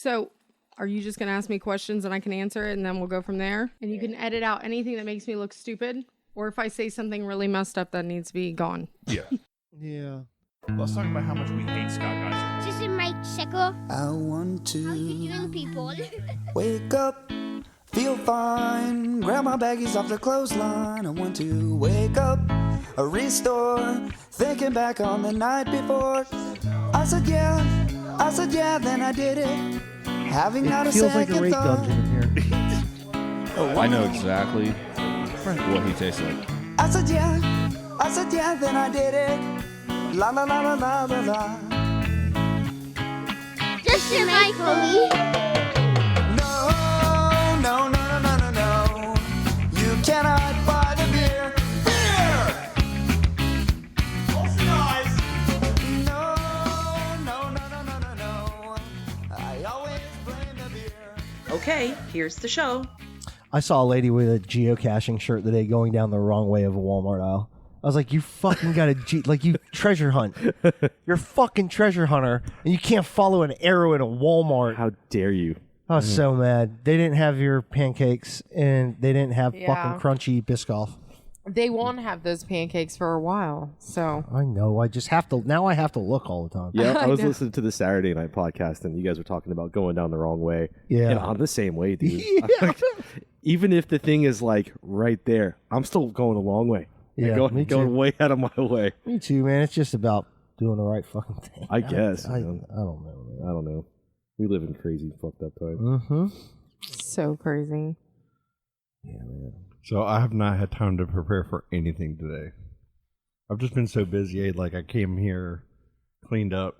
So, are you just going to ask me questions and I can answer it and then we'll go from there? And you can edit out anything that makes me look stupid? Or if I say something really messed up that needs to be gone? Yeah. Yeah. Let's talk about how much we hate Scott Geyser. This is my sickle. I want to Young people. wake up, feel fine, grab my baggies off the clothesline. I want to wake up, restore, thinking back on the night before. I said yeah, then I did it. Having not a It feels like second a rape thought. dungeon in here. I know exactly what he tastes like. I said yeah, then I did it. La la la la la la la. This is my Chloe. No, no, no, no, no, no, no. You cannot buy the beer. Beer! Close your eyes. No, no, no, no, no, no, no. I always blame the beer. Okay, here's the show. I saw a lady with a geocaching shirt today going down the wrong way of a Walmart aisle. I was like, you fucking got like you treasure hunt. You're a fucking treasure hunter, and you can't follow an arrow in a Walmart. How dare you? I was so mad. They didn't have your pancakes, and they didn't have fucking crunchy Biscoff. They won't have those pancakes for a while, so. I know. I just have to. Now I have to look all the time. Yeah, I was listening to the Saturday night podcast, and you guys were talking about going down the wrong way. Yeah. And I'm the same way, dude. Yeah. Even if the thing is like right there, I'm still going a long way. Yeah, me too. Going way out of my way. Me too, man. It's just about doing the right fucking thing. I guess. I don't know, man. I don't know. We live in crazy, fucked up times. Mm-hmm. So crazy. Yeah, man. So I have not had time to prepare for anything today. I've just been so busy. Like I came here, cleaned up,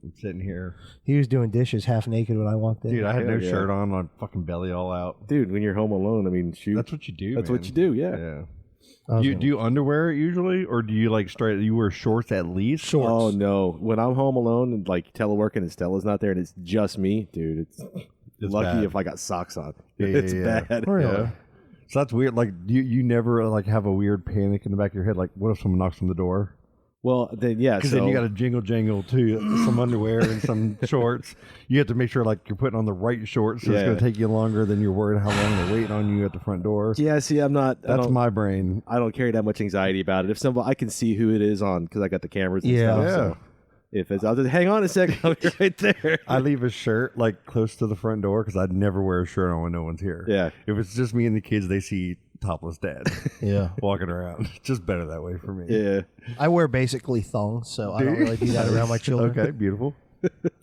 and sitting here. He was doing dishes half naked when I walked in. Dude, I had no shirt on, my fucking belly all out. Dude, when you're home alone, I mean, shoot. That's what you do. That's man. what you do, yeah. Yeah. Do you underwear it usually, or do you like straight? You wear shorts at least. Shorts. Oh no! When I'm home alone and like teleworking and Stella's not there and it's just me, dude, it's lucky bad. if I got socks on. Yeah, it's yeah. bad. Really? Yeah. So that's weird. Like you never like have a weird panic in the back of your head. Like, what if someone knocks on the door? Well, then yeah, Because so then you got to jangle too, some underwear and some shorts. You have to make sure like you're putting on the right shorts, so it's going to take you longer than you're worried how long they're waiting on you at the front door. yeah. See, I'm not. That's my brain. I don't carry that much anxiety about it. If somebody, I can see who it is on because I got the cameras. And Yeah. stuff, Yeah. So if it's, I'll just hang on a second. I'll be right there. I leave a shirt like close to the front door because I'd never wear a shirt on when no one's here. Yeah. If it's just me and the kids, they see topless dad Yeah. walking around. It's just better that way for me. Yeah. I wear basically thongs, so I don't really do that around my children. Okay, beautiful.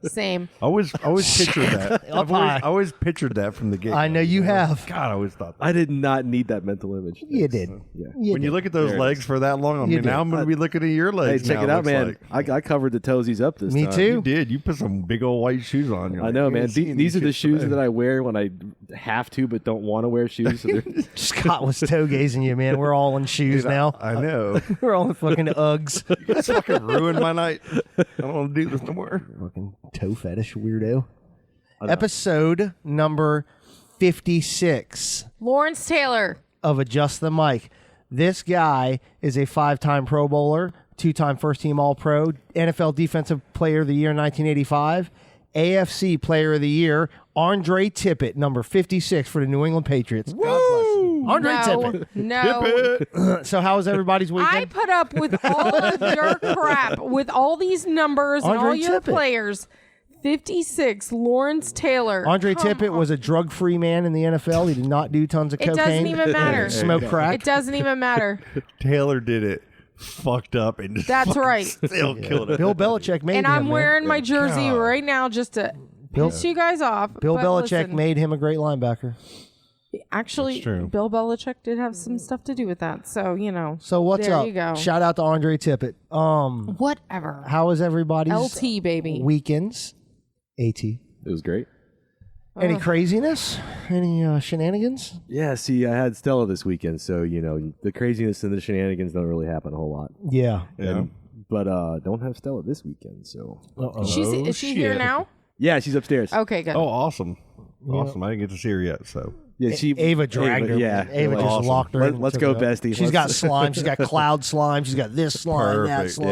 Same. I always pictured that. Up high. I always pictured that from the get. I know you have. God, I always thought that. I did not need that mental image. You did. Yeah. When you look at those There it legs is. for that long, I You mean, did. now I'm going to be looking at your Hey, legs. check now, it out, looks man. like. I covered the toesies up this Me time. too. You did. You put some big old white shoes on. You're I like, know, you man. ain't seen These are the kids shoes today. that I wear when I have to but don't want to wear shoes. So they're- Scott was toe gazing you, man. We're all in shoes now. I know. We're all in fucking Uggs. You guys fucking ruined my night. I don't want to do this no more. Fucking toe fetish weirdo. Episode number 56 Lawrence Taylor. of Adjust the Mic. This guy is a 5-time Pro Bowler, 2-time first-team All-Pro, NFL Defensive Player of the Year in 1985, AFC Player of the Year, Andre Tippett, number 56 for the New England Patriots. God bless you. Andre Tippett. No. So how was everybody's weekend? I put up with all of your crap, with all these numbers and Andre all your Tippett. players. 56, Lawrence Taylor. Andre Come Tippett was a drug-free man in the NFL. He did not do tons of It cocaine. doesn't even matter. Smoke crack. It doesn't even matter. Taylor did it. Fucked up and just That's fucking right. Still killed it. Bill Belichick made And him, I'm man. wearing my jersey God. right now just to piss you guys off. Bill but Belichick listen, made him a great linebacker. Actually, That's true. Bill Belichick did have some stuff to do with that. So, you know. So what's there up? you go. Shout out to Andre Tippett. Whatever. How was everybody's LT, baby. weekends? AT. it was great. Any craziness? Any shenanigans? Yeah, see, I had Stella this weekend, so, you know, the craziness and the shenanigans don't really happen a whole lot. Yeah. Yeah. But don't have Stella this weekend, so. Is she here shit. now? Yeah, she's upstairs. Okay, good. Oh, awesome. Awesome. I didn't get to see her yet, so. Yeah, she Ava dragged her. Yeah. Ava just Awesome. locked her in. Let's and go, took her out. bestie. She's got Let's- slime. She's got cloud slime. She's got this slime, that Perfect. slime.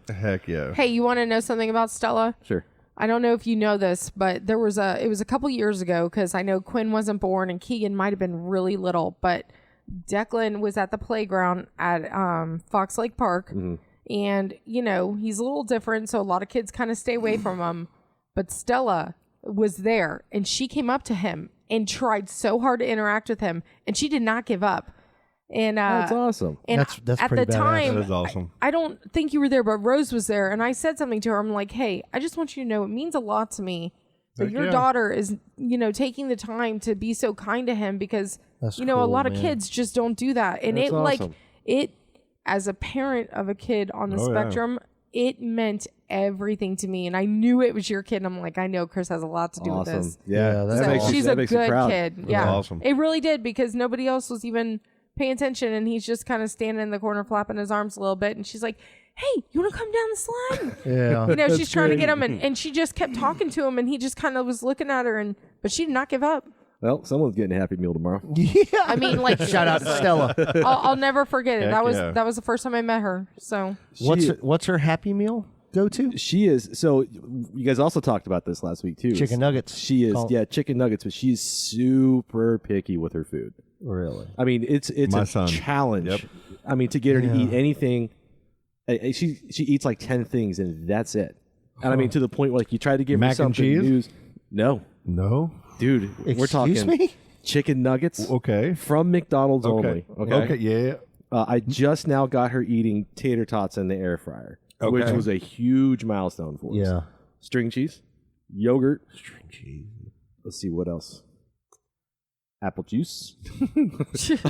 Yeah. Heck yeah. Hey, you want to know something about Stella? Sure. I don't know if you know this, but it was a couple years ago, because I know Quinn wasn't born and Keegan might have been really little, but Declan was at the playground at Fox Lake Park, and he's a little different, so a lot of kids kind of stay away from him. But Stella was there, and she came up to him and tried so hard to interact with him, and she did not give up. And that's awesome. And that's at pretty the badass. time, That is awesome. I don't think you were there, but Rose was there, and I said something to her. I'm like, hey, I just want you to know it means a lot to me that your daughter is, taking the time to be so kind to him, because That's a cool, lot of man. kids just don't do that. And That's awesome. it as a parent of a kid on the spectrum, it meant everything to me, and I knew it was your kid. And I'm like, I know Chris has a lot to do with this. Yeah, that's So awesome. she's that a makes you good proud. kid. That's Yeah, awesome. It really did, because nobody else was even paying attention, and he's just kind of standing in the corner flapping his arms a little bit, and she's like, hey, you want to come down the slide? Yeah. She's trying to get him, and she just kept talking to him, and he just kind of was looking at her, but she did not give up. Well, someone's getting a Happy Meal tomorrow. Yeah. I mean, like, Shout out to Stella. I'll never forget it. Heck That was the first time I met her. So What's her Happy Meal go to? She is. So you guys also talked about this last week too. Chicken nuggets. She is. Chicken nuggets, but she's super picky with her food. Really? I mean, it's My a son. challenge. Yep. I mean, to get her to eat anything, she eats like 10 things and that's it. And I mean, to the point where like you try to give her Mac and something cheese? No, No. dude, we're talking Excuse me? chicken nuggets Okay. from McDonald's only. Okay. Okay. Yeah. I just now got her eating tater tots in the air fryer, which Okay. was a huge milestone for us. Yeah. String cheese, yogurt, string cheese. Let's see what else. Apple juice.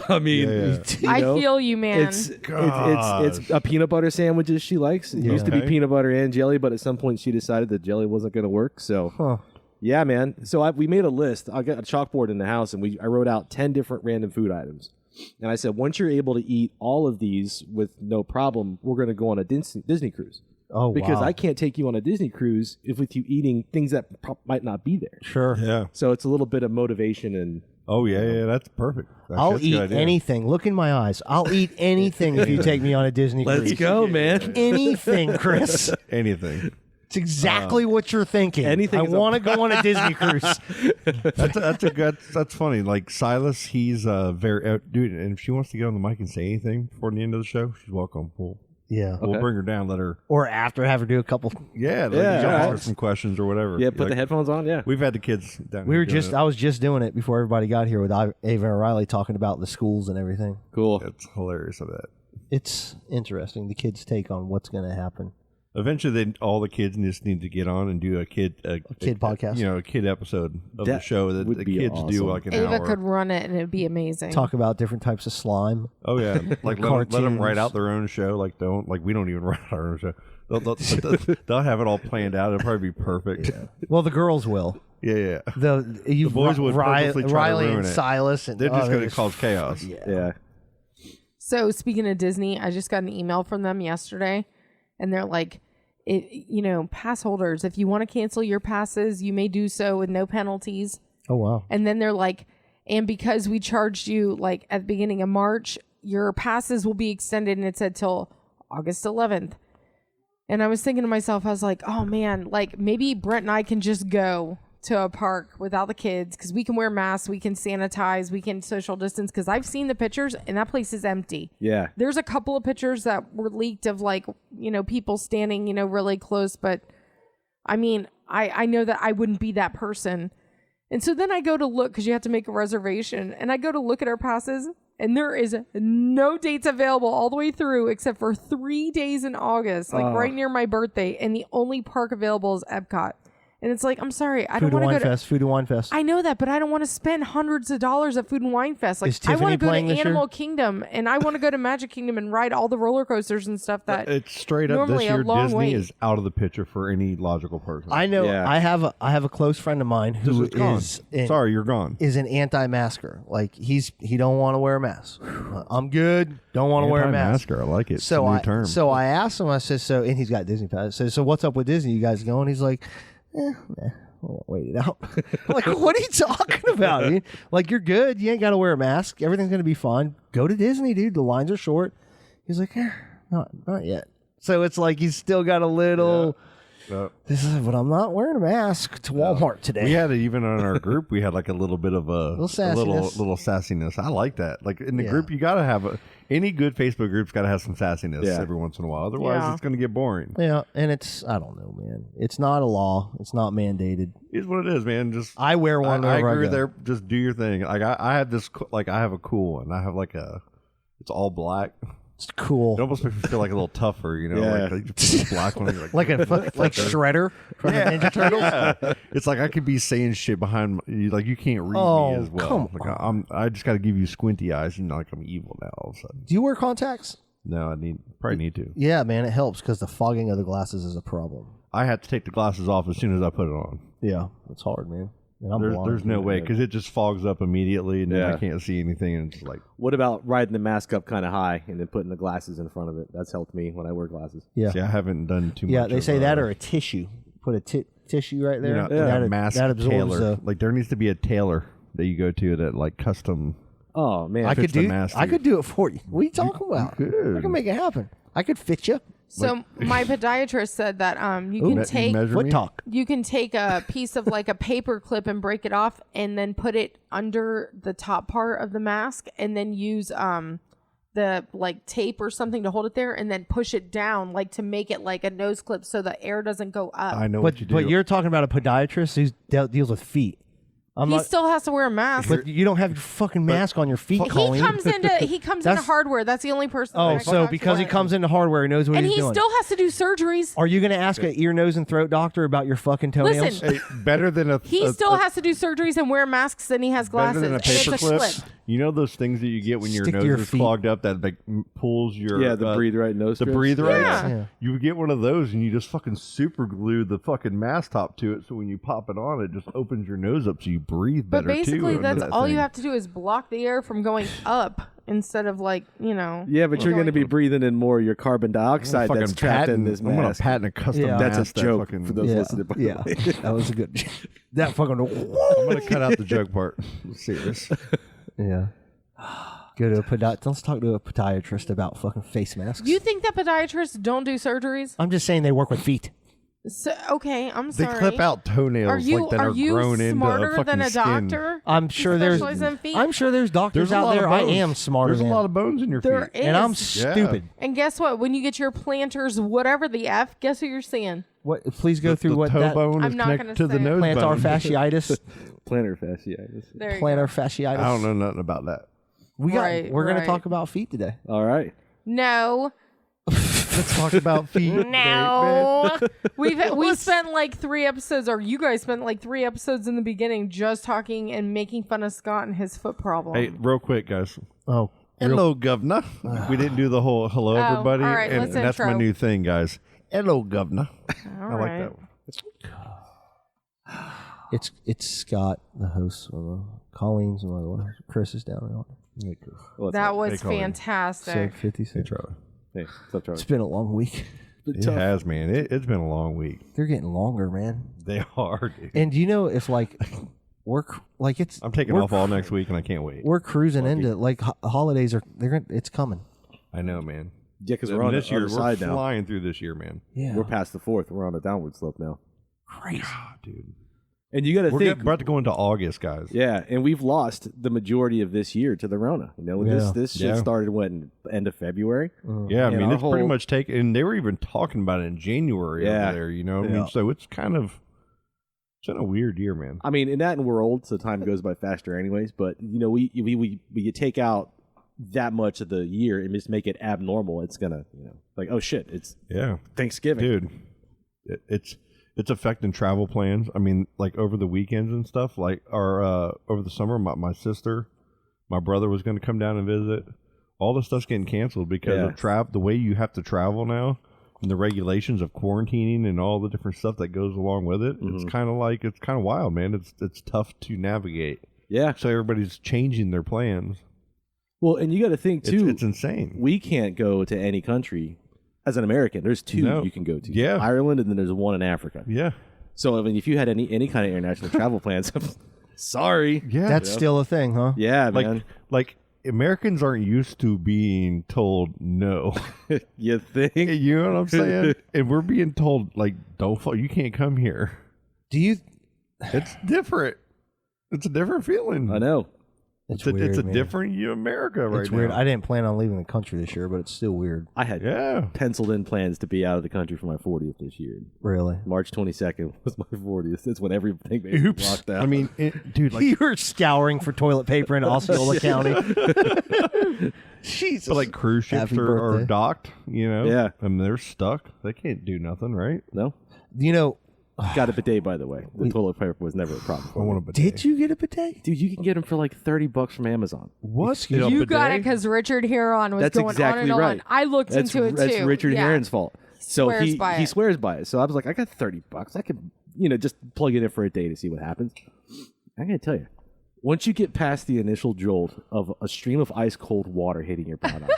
I mean, Yeah. I know, feel you, man. it's a peanut butter sandwiches she likes. It used to be Okay. peanut butter and jelly, but at some point she decided that jelly wasn't going to work. So, yeah, man. So we made a list. I got a chalkboard in the house, and I wrote out 10 different random food items. And I said, once you're able to eat all of these with no problem, we're going to go on a Disney cruise. Oh, Because wow. I can't take you on a Disney cruise with you eating things that might not be there. Sure. Yeah. So it's a little bit of motivation and. Oh yeah. That's perfect. I'll That's a good eat idea. anything. Look in my eyes. I'll eat anything if you take me on a Disney cruise. go, man. Anything, Chris. Anything. It's exactly what you're thinking. Anything I is a- want to go on a Disney cruise. That's a good. That's funny. Like Silas, he's very dude. And if she wants to get on the mic and say anything before the end of the show, she's welcome. Yeah. We'll bring her down. Let her. Or after, have her do a couple. Yeah. Yeah, Ask alright. her some questions or whatever. Yeah, put the headphones on. Yeah. We've had the kids down. We here were doing just. it. I was just doing it before everybody got here with Ava and Riley talking about the schools and everything. Cool. It's hilarious of that. It's interesting. The kids' take on what's going to happen. Eventually, all the kids just need to get on and do a kid podcast. a kid episode of the That show that would the be kids awesome. do like an Ava hour. could run it, and it'd be amazing. Talk about different types of slime. Oh yeah, like let them Cartoons. write out their own show. Like we don't even write our own show. They'll have it all planned out. It'll probably be perfect. Well, the girls will. Yeah. The boys would purposely try to Riley ruin and it. Silas and They're just going to just- cause chaos. Yeah. So speaking of Disney, I just got an email from them yesterday, and they're like, pass holders, if you want to cancel your passes, you may do so with no penalties. Oh wow. And then they're like, and because we charged you like at the beginning of March, your passes will be extended, and it said till August 11th. And I was thinking to myself, I was like, oh man, like maybe Brent and I can just go to a park without the kids, because we can wear masks, we can sanitize, we can social distance, because I've seen the pictures and that place is empty. Yeah. There's a couple of pictures that were leaked of like, people standing, really close. But I mean, I know that I wouldn't be that person. And so then I go to look, because you have to make a reservation, and I go to look at our passes, and there is no dates available all the way through except for 3 days in August, like right near my birthday. And the only park available is Epcot. And it's like, I'm sorry, I don't want to go to Food and Wine Fest. I know that, but I don't want to spend hundreds of dollars at Food and Wine Fest. Like, Is I want Tiffany to go playing to this year? Animal Kingdom, and I want to go to Magic Kingdom and ride all the roller coasters and stuff. That It's straight up this normally a year. long Disney wait. is out of the picture for any logical person. I know. Yeah. I have a close friend of mine This who is gone. Sorry, you're gone. is an anti-masker. Like he don't want to wear a mask. I'm good. Don't want to wear a mask. Anti-masker, I like it. So it's a new term. So I asked him. I said, and he's got Disney Pass. I said, so what's up with Disney? You guys going? He's like, we'll wait it out. I'm like, what are you talking about? Like, you're good. You ain't got to wear a mask. Everything's gonna be fine. Go to Disney, dude. The lines are short. He's like, not yet. So it's like he's still got a little. This is, but I'm not wearing a mask to Walmart today. We had it even on our group. We had like a little bit of a little sassiness. I like that. Like in the group, you gotta have any good Facebook group's got to have some sassiness every once in a while. Otherwise, it's gonna get boring. Yeah, and I don't know, man. It's not a law. It's not mandated. It's what it is, man. Just I wear one. I agree there. Just do your thing. Like I have this. Like I have a cool one. I have like it's all black. It's cool. It almost makes me feel like a little tougher, you know, like you put the black one. You're like Shredder from the Ninja Turtles. Yeah. It's like I could be saying shit behind you, like you can't read me as well. Come like on. I just got to give you squinty eyes, and like I'm evil now all of a sudden. Do you wear contacts? No, I probably need to. Yeah, man, it helps because the fogging of the glasses is a problem. I have to take the glasses off as soon as I put it on. Yeah, it's hard, man. And there's no way because it just fogs up immediately, and then I can't see anything. And it's like, what about riding the mask up kind of high and then putting the glasses in front of it? That's helped me when I wear glasses. Yeah, see, I haven't done too much. Yeah, they say that or a tissue. Put a tissue right there. A mask tailor. Like there needs to be a tailor that you go to that like custom. Oh man, I could do it for you. What are you talking about? I can make it happen. I could fit you. So my podiatrist said that you can take foot talk. You can take a piece of like a paper clip and break it off, and then put it under the top part of the mask, and then use the like tape or something to hold it there, and then push it down like to make it like a nose clip so the air doesn't go up. I know what you do. But you're talking about a podiatrist who deals with feet. He still has to wear a mask. But you don't have your fucking mask on your feet, Colleen. He comes into hardware. That's the only person. Oh, so because he comes into hardware, he knows what he's doing. And he still has to do surgeries. Are you going to ask an ear, nose, and throat doctor about your fucking toenails? Listen, hey, better than a. He still has to do surgeries and wear masks, and he has glasses. Better than a paper clip. You know those things that you get when your nose is clogged up that like pulls your the breathe right nose. The breathe right. Yeah. You would get one of those and you just fucking super glue the fucking mask top to it, so when you pop it on, it just opens your nose up so you breathe better. But basically, that's all you have to do is block the air from going up instead of like Yeah, but you're going to be breathing in more of your carbon dioxide that's trapped in this mask. I'm going to patent a custom mask. That's a joke for those listening. Yeah, that was a good. That fucking. I'm going to cut out the joke part. Serious. Yeah. Go to a podiatrist. Let's talk to a podiatrist about fucking face masks. You think that podiatrists don't do surgeries? I'm just saying they work with feet. So, okay, I'm sorry. They clip out toenails that are grown into smarter fucking than a skin. doctor? I'm sure there's doctors out there. I am smarter. There's a lot of bones in your feet. There is. And I'm stupid. And guess what? When you get your plantars, whatever the F, guess what you're seeing? What? Please go through what toe that. bone I'm is not connected to gonna the say nose plantar bone. fasciitis. Plantar fasciitis. Plantar fasciitis. I don't know nothing about that. We're going to talk about feet today. All right. No. Let's talk about feet. No. We spent like 3 episodes, or you guys spent like 3 episodes in the beginning just talking and making fun of Scott and his foot problem. Hey, real quick, guys. Oh. Hello, governor. We didn't do the whole hello, everybody. all right, and let's that's my intro. new thing, guys. Hello, governor. All I like right. that one. It's Scott, the host. Colleen's another one. Chris is down there. Hey, Chris. That was Colleen. fantastic. So 56. Charlie. Hey, what's up, Charlie? It's been a long week. It has, man. It's been a long week. They're getting longer, man. They are, dude. And do you know if like I'm taking off all next week, and I can't wait. We're cruising into like holidays it's coming. I know, man. Yeah, because we're on this the year. other We're side now. flying through this year, man. Yeah, We're past the 4th. We're on a downward slope now. crazy, dude. And you got to think, about to go into August, guys. Yeah, and we've lost the majority of this year to the Rona. This shit started end of February. Yeah, I And mean, our it's pretty whole- much taken. And they were even talking about it in January over there. You know, what I mean, so it's kind of it's been a weird year, man. I mean, and we're old, so time goes by faster, anyways. But we take out that much of the year and just make it abnormal. It's gonna, like, oh shit, it's Thanksgiving, dude. It's affecting travel plans. I mean, like over the weekends and stuff. Like over the summer, my sister, my brother was going to come down and visit. All the stuff's getting canceled because of the way you have to travel now, and the regulations of quarantining and all the different stuff that goes along with it. It's kind of wild, man. It's tough to navigate. Yeah. So everybody's changing their plans. Well, and you got to think too. It's insane. We can't go to any country as an American. There's 2 you can go to. Yeah. Ireland, and then there's 1 in Africa. Yeah. So I mean, if you had any kind of international travel plans, sorry. Yeah. That's still a thing, huh? Yeah, man. Like Americans aren't used to being told no. You think? You know what I'm saying? And we're being told like, you can't come here. Do you? It's different. It's a different feeling. I know. It's weird, it's a man. different America right It's now. weird. I didn't plan on leaving the country this year, but it's still weird. I had penciled in plans to be out of the country for my 40th this year. Really? March 22nd was my 40th. That's when everything basically locked out. I mean, dude, like You were scouring for toilet paper in Osceola County. Jesus. but like cruise ships Happy are birthday. docked, you know? Yeah. And they're stuck. They can't do nothing, right? no, You know, got a bidet by the way. The toilet paper was never a problem. I want a bidet. did you get a bidet? Dude, you can get them for like $30 from Amazon. What? You got it because Richard Heron was That's going exactly on and right. on. I looked into it too. That's Richard Yeah. Heron's fault. So Swears by he it. swears by it. So I was like, I got $30. I could, just plug it in for a day to see what happens. I gotta tell you, once you get past the initial jolt of a stream of ice cold water hitting your bottom,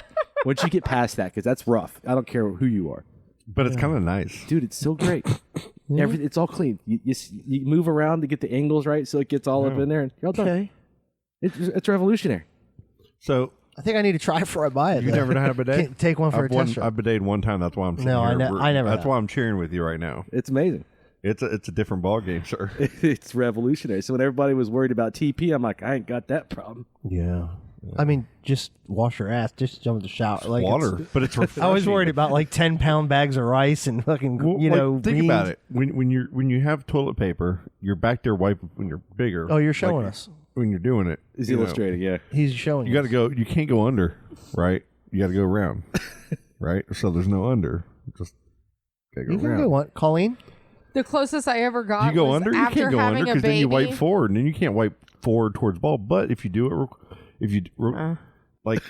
once you get past that, because that's rough. I don't care who you are, But it's kind of nice. dude. It's so great. It's all clean. You move around to get the angles right, so it gets all up in there, and you're all done. Okay. It's revolutionary. So I think I need to try before I buy it. you though. never had a bidet? Can't take one for a test I've bidetted one time. That's why I'm No, I never That's have. why I'm cheering with you right now. It's amazing. It's a different ball game, sir. It's revolutionary. So when everybody was worried about TP, I'm like, I ain't got that problem. Yeah. I mean, just wash your ass. Just jump in the shower. Like Water, but it's refreshing. I was worried about like 10-pound bags of rice and fucking, Well, think beans. about it. When you have toilet paper, you're back there wiping when you're bigger. Oh, you're showing us. When you're doing it. He's you know. illustrating, yeah. He's showing You got to go. You can't go under, right? You got to go around, right? So there's no under. Just gotta go You can around. go on. Colleen? The closest I ever got You go was under. You after can't go under having a because then you baby. wipe forward, and then you can't wipe forward towards ball. But if you do it, like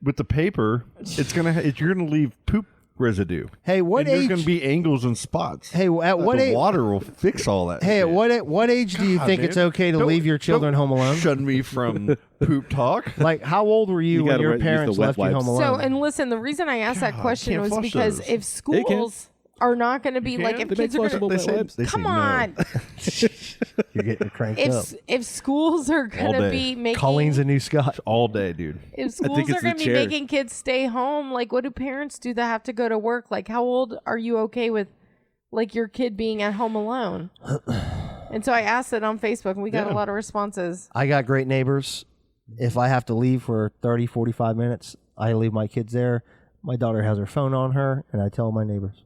with the paper, you're gonna leave poop residue. Hey, what and there's age? gonna be angles and spots. Hey, at what the age? water will fix all that. Hey, shit. at what age do you think man. it's okay to Don't- leave your children don't home alone? Shun me from poop talk. Like, how old were you when gotta your use the parents wet left you wipes. home alone? So, and listen, the reason I asked that God, question can't was flush because those. if schools are not going to be like, if They make kids are flushable going to wet wipes. They come say no. on, You're getting cranked up. if schools are going All to day. be making Colleen's a new Scott. all day, dude. if schools it's are the going to be chair. making kids stay home, like what do parents do that have to go to work? Like how old are you okay with like your kid being at home alone? And so I asked it on Facebook and we got a lot of responses. I got great neighbors. If I have to leave for 30, 45 minutes, I leave my kids there. My daughter has her phone on her, and I tell my neighbors.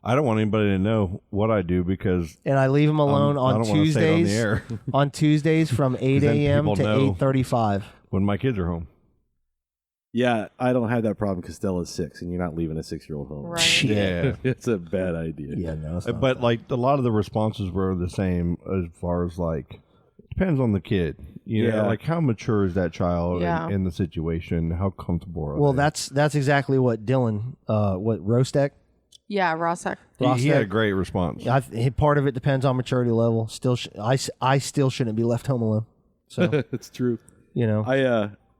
I don't want anybody to know what I do because And I leave them alone I on don't wanna say it on the Tuesdays. air. On Tuesdays from 8 then a.m. people to know. 8:35. when my kids are home. Yeah, I don't have that problem because Stella's 6, and you're not leaving a 6-year-old home. Right. Yeah. It's a bad idea. Yeah, no, it's not. But like a lot of the responses were the same as far as like depends on the kid. You know, Yeah. like how mature is that child Yeah. in the situation? How comfortable are well, they? that's exactly what Dylan, Rostek. Yeah, Rosek. He had a Rostek. great response. Part of it depends on maturity level. Still, I still shouldn't be left home alone. So It's true. you know,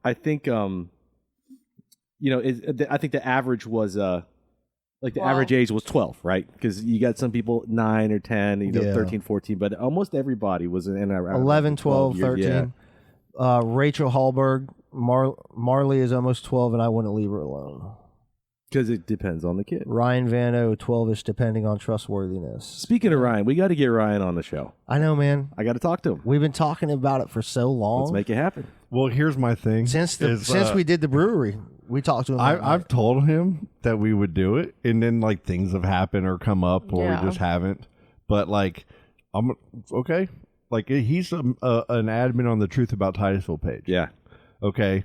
I think I think the average was like the 12. average age was 12, right? Because you got some people 9 or 10, Yeah. 13, 14, but almost everybody was in around 11, 12, years. 13. Yeah. Rachel Hallberg, Marley is almost 12, and I wouldn't leave her alone. Because it depends on the kid. Ryan Vano, 12-ish, depending on trustworthiness. Speaking of Ryan, we got to get Ryan on the show. I know, man. I got to talk to him. We've been talking about it for so long. Let's make it happen. Well, here's my thing. since is, we did the brewery, we talked to him. I've told him that we would do it, and then like things have happened or come up, or Yeah. we just haven't. But like, I'm okay. Like he's an admin on the Truth About Titusville page. Yeah. Okay,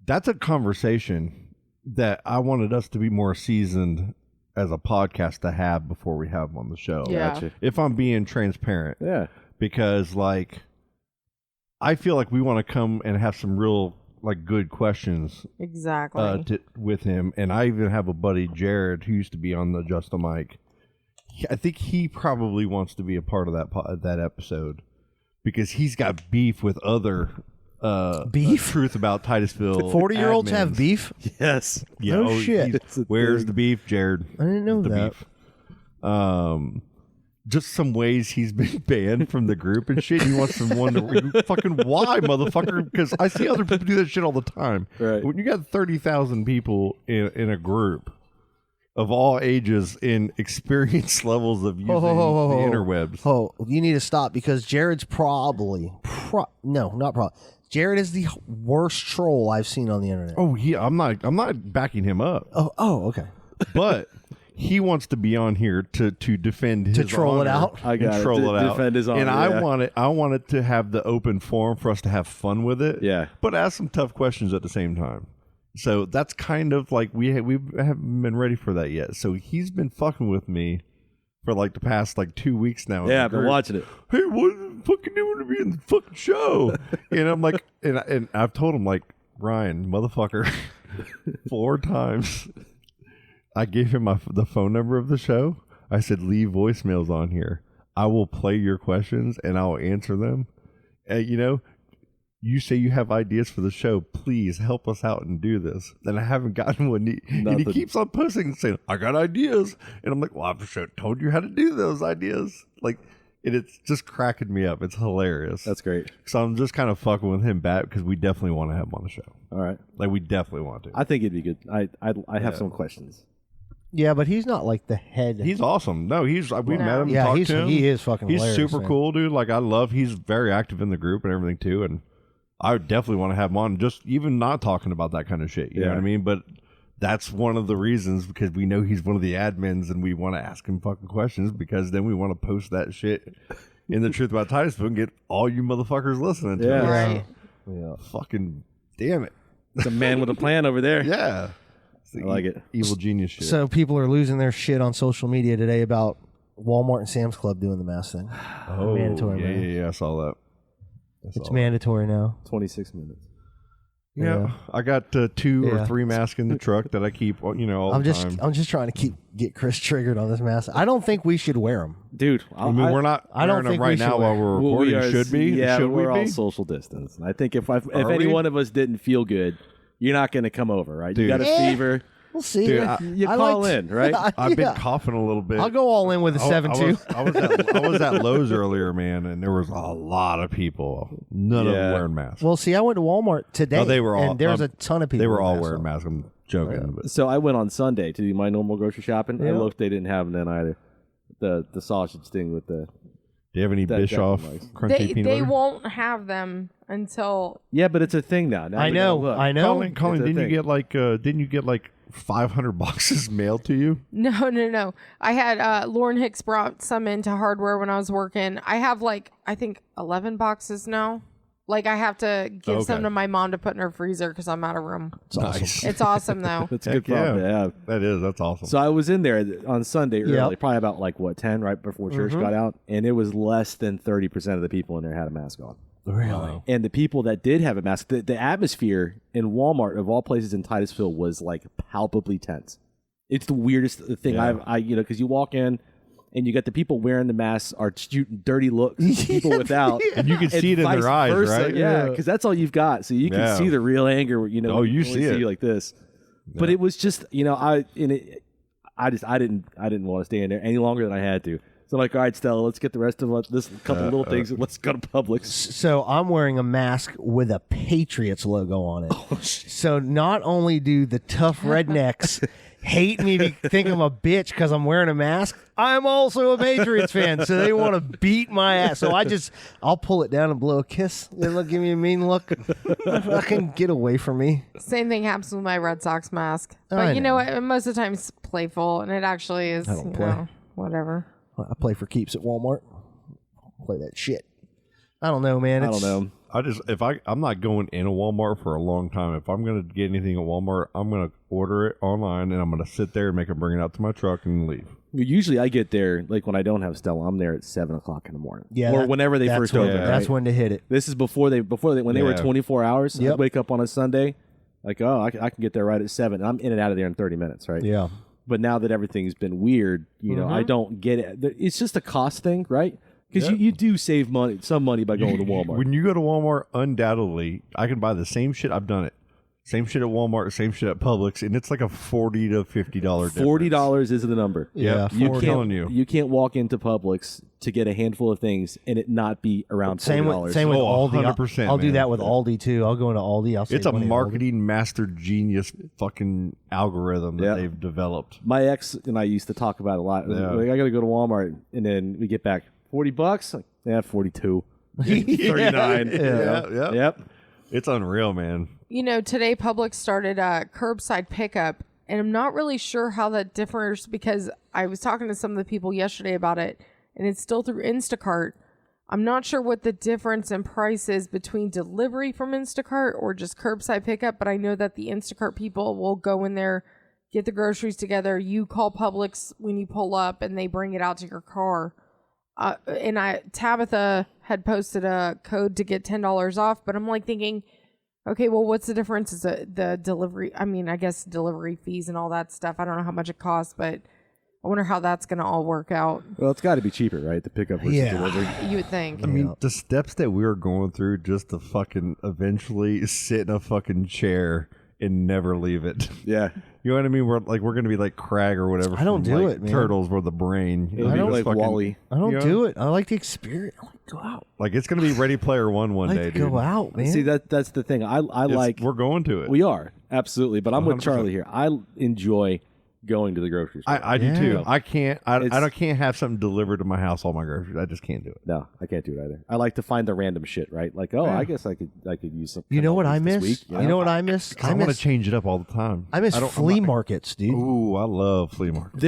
that's a conversation that I wanted us to be more seasoned as a podcast to have before we have him on the show. Yeah. Gotcha. If I'm being transparent, Yeah. because like I feel like we want to come and have some real like good questions Exactly. with him, and I even have a buddy Jared who used to be on the Just a Mic. I think he probably wants to be a part of that episode because he's got beef with other Beef? Truth About Titusville. 40-year-olds have admins. beef? Yes. Yeah, No shit. Where's the beef, Jared? I didn't know The that. beef. just some ways he's been banned from the group and shit. He wants someone to fucking why, motherfucker? Because I see other people do that shit all the time. Right. When you got 30,000 people in a group of all ages in experience levels of using the interwebs. Oh, you need to stop because Jared's Jared is the worst troll I've seen on the internet. Oh, I'm not backing him up. Oh, okay. But he wants to be on here to defend his troll it honor out. I got and it. troll it out. Defend his honor, and yeah. I want it to have the open forum for us to have fun with it. Yeah. But ask some tough questions at the same time. So that's kind of like we haven't been ready for that yet. So he's been fucking with me for like the past like 2 weeks now. Yeah, I've been watching it. Hey, what are you fucking doing to be in the fucking show? And I'm like, and I've told him like, Ryan, motherfucker, 4 times. I gave him the phone number of the show. I said, leave voicemails on here. I will play your questions and I'll answer them. You say you have ideas for the show. Please help us out and do this. And I haven't gotten one. And he keeps on posting and saying, I got ideas. And I'm like, well, I've told you how to do those ideas. Like, it's just cracking me up. It's hilarious. That's great. So I'm just kind of fucking with him back because we definitely want to have him on the show. All right. Like, we definitely want to. I think it'd be good. I have some questions. Yeah, but he's not like the head. He's awesome. No, we met him. Yeah, talked to him. he is fucking He's hilarious, super man. cool, dude. Like, he's very active in the group and everything too. And I would definitely want to have him on, just even not talking about that kind of shit. You know what I mean? But that's one of the reasons, because we know he's one of the admins and we want to ask him fucking questions, because then we want to post that shit in the Truth About Titus book and get all you motherfuckers listening to Yeah. it. Right. Yeah. Fucking damn it. It's a man with a plan over there. Yeah. It's I like it. Evil genius shit. So people are losing their shit on social media today about Walmart and Sam's Club doing the mask thing. Mandatory, yeah, man. yeah, I saw that. It's mandatory now. 26 minutes. Yeah, I got 2 or Yeah. 3 masks in the truck that I keep, all I'm the just time. I'm just trying to get Chris triggered on this mask. I don't think we should wear them. Dude, I mean, we're not I don't wearing them think right we now should while wear- we're Well, recording. we are, should be? Yeah, should we're we all be? social distance. I think if any we? one of us didn't feel good, you're not going to come over, right? Dude. You got a fever. We'll see. Dude, You call in, right? I've been Yeah. coughing a little bit. I'll go all in with a 7-2. I was at Lowe's earlier, man, and there was a lot of people. None of them wearing masks. Well, see, I went to Walmart today. Oh, they were all- and there's a ton of people. They were all with wearing masks masks. I'm joking. But So I went on Sunday to do my normal grocery shopping. I Yeah. looked; they didn't have them then either. The sausage thing with the do you have any That Bischoff definitely makes- crunchy They peanut they butter? won't have them until but it's a thing now. Now I you know. gotta look. I know. Colleen, It's a didn't thing. you get like 500 boxes mailed to you? No. I had Lauren Hicks brought some into hardware when I was working. I have like I think 11 boxes now. Like I have to give some Okay. to my mom to put in her freezer because I'm out of room. It's awesome. Nice. It's awesome though. That's a Heck good problem to have. That is. That's awesome. So I was in there on Sunday early, Yep. probably about 10, right before church got out, and it was less than 30% of the people in there had a mask on. Really? And the people that did have a mask, the atmosphere in Walmart of all places in Titusville was like palpably tense. It's the weirdest thing because you walk in and you got the people wearing the masks are shooting dirty looks at the people without, and you can see it in vice their eyes, versa. right? Yeah, because that's all you've got, so you can Yeah. see the real anger. Oh, when you only see it. you like this. But it was just I didn't want to stay in there any longer than I had to. So I'm like, all right, Stella, let's get the rest of this couple little things and let's go to Publix. So I'm wearing a mask with a Patriots logo on it. Oh, So not only do the tough rednecks hate me to think I'm a bitch because I'm wearing a mask, I'm also a Patriots fan. So they want to beat my ass. So I'll pull it down and blow a kiss. They look, give me a mean look. Fucking get away from me. Same thing happens with my Red Sox mask. I But you know know. what? Most of the time it's playful and it actually is, I don't play. Whatever. I play for keeps at Walmart. Play that shit. I don't know, man. I don't know. I'm not going in a Walmart for a long time. If I'm gonna get anything at Walmart, I'm gonna order it online and I'm gonna sit there and make them bring it out to my truck and leave. Usually I get there, like when I don't have Stella, I'm there at 7 o'clock in the morning. Yeah, or that- whenever they that's first when, open. That's right? when to hit it. This is when they were Yeah. 24 hours. Yep. I'd wake up on a Sunday, like, oh, I can get there right at 7. And I'm in and out of there in 30 minutes, right? Yeah. But now that everything's been weird, I don't get it. It's just a cost thing, right? Because you do save some money by going to Walmart. When you go to Walmart, undoubtedly, I can buy the same shit. I've done it. Same shit at Walmart, same shit at Publix, and it's like a $40 to $50 difference. $40 is the number. Yeah, You can't walk into Publix to get a handful of things and it not be around $40. Same with Aldi. 100%, I'll do man. that with Aldi too. I'll go into Aldi. I'll It's a save money at Aldi. marketing master genius fucking algorithm that they've developed. My ex and I used to talk about it a lot. Yeah. Like, I got to go to Walmart, and then we get back $40. Like, yeah, 42, 39. Yep. It's unreal, man. You know, today Publix started curbside pickup, and I'm not really sure how that differs because I was talking to some of the people yesterday about it, and it's still through Instacart. I'm not sure what the difference in price is between delivery from Instacart or just curbside pickup, but I know that the Instacart people will go in there, get the groceries together. You call Publix when you pull up, and they bring it out to your car. Tabitha had posted a code to get $10 off, but I'm like thinking, okay, well, what's the difference? Is the delivery? I mean, I guess delivery fees and all that stuff. I don't know how much it costs, but I wonder how that's going to all work out. Well, it's got to be cheaper, right? The pickup versus delivery. You would think. I mean, the steps that we were going through just to fucking eventually sit in a fucking chair and never leave it. Yeah. You know what I mean? We're going to be like Crag or whatever. I don't from, do like, it, man. Turtles were the brain. It'll be like fucking, Wally. I don't you know? do it. I like the experience. I like to go out. Like it's going to be Ready Player One I like day, to dude. go out, man. See, that's the thing. I like. We're going to it. We are absolutely, but I'm with 100%. Charlie here. I enjoy going to the grocery store. I do too. I can't. I It's- can't have something delivered to my house. All my groceries. I just can't do it. No, I can't do it either. I like to find the random shit, right? Like, oh, I guess I could use some. You know what I this miss? week, You know what I miss? I want to change it up all the time. I miss flea markets, dude. Ooh, I love flea markets.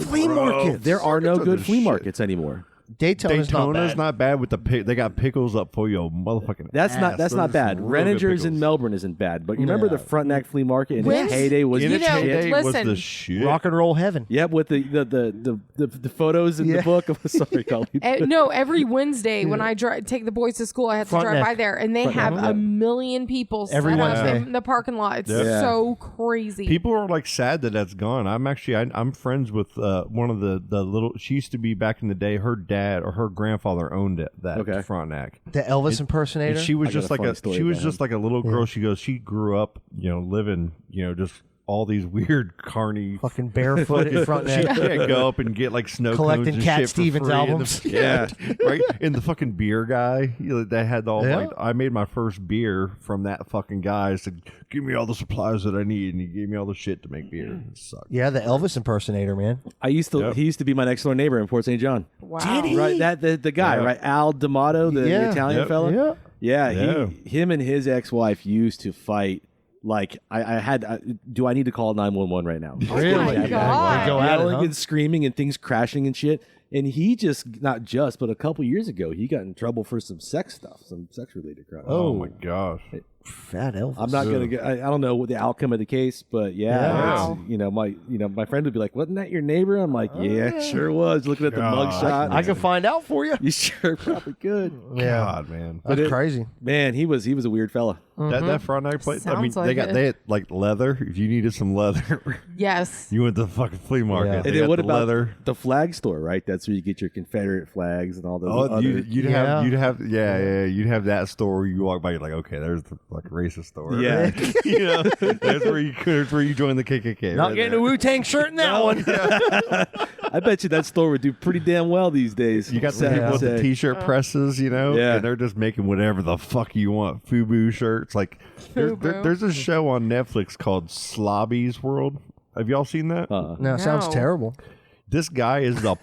Flea markets. There are no Markets are good the flea shit. markets anymore. Daytona's not bad with the they got pickles up for your motherfucking. That's ass. not Those not are bad. some real good Renninger's in pickles. Melbourne isn't bad, but you remember the Frontenac flea market in its heyday was In the its know, heyday shit. was listen. the shit. Rock and roll heaven. Yep, with the photos in the book. Sorry, Colleen. No, every Wednesday when I take the boys to school, I have to drive Frontenac. by there, and they have a million people Every set up Wednesday. in the parking lot. It's Yeah. so crazy. People are like sad that that's gone. I'm friends with one of the little. She used to be back in the day. Her dad or her grandfather owned it. That Frontenac. The Elvis impersonator. And she was I got just a like funny a story she was about just like a little girl. She goes, she grew up, living, just all these weird carny fucking barefoot in front she neck. can't go up and get like snow Collecting cones and Cat shit for Stevens free. albums. And right. And the fucking beer guy that had all like, I made my first beer from that fucking guy. I said, give me all the supplies that I need, and he gave me all the shit to make beer. It sucked. Yeah, the Elvis impersonator, man. He used to be my next door neighbor in Port St. John. Wow. Right, the guy, right? Al D'Amato, the Italian fella. Yeah. Him and his ex-wife used to fight. Like I had, do I need to call 911 right now? Really? Oh my God. They go at it, Yelling huh? and screaming and things crashing and shit. And he but a couple years ago, he got in trouble for some sex stuff, some sex-related crime. Oh my gosh. Fat Elvis. I'm not gonna get. I don't know what the outcome of the case, but Wow. my friend would be like, "Wasn't that your neighbor?" I'm like, "Yeah, sure was." Looking at the mugshot, I can find out for you. you sure probably could. Yeah, God, man. that's crazy. Man, he was a weird fella. That Frontenac place. I mean, Sounds like they had like leather. If you needed some leather, Yes. you went to the fucking flea market. Yeah. They And then got what the about leather? the flag store? Right, that's where you get your Confederate flags and all those. Oh, other, you'd have that store where you walk by. You're like, okay, there's the like racist store. Yeah. That's where you join the KKK. Not right getting there. a Wu-Tang shirt in that one. I bet you that store would do pretty damn well these days. You got the Sad people to with the say. T-shirt presses, Yeah. and they're just making whatever the fuck you want. FUBU shirts. Like, there's a show on Netflix called Slobby's World. Have y'all seen that? No, sounds No. terrible. This guy is a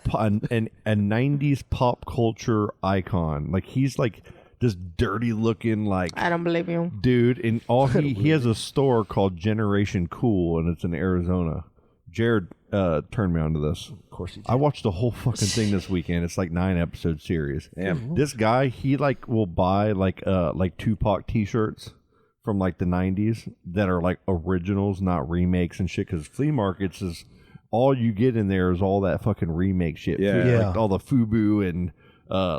90s pop culture icon. Like, he's like this dirty looking like I don't believe you. dude, and all he has a store called Generation Cool, and it's in Arizona. Jared turned me on to this. Of course he did. I watched the whole fucking thing this weekend. It's like 9-episode series. Damn. This guy, he like will buy like Tupac T-shirts from like the 90s that are like originals, not remakes and shit. Because flea markets is all you get in there is all that fucking remake shit. Yeah. Yeah. Like all the FUBU and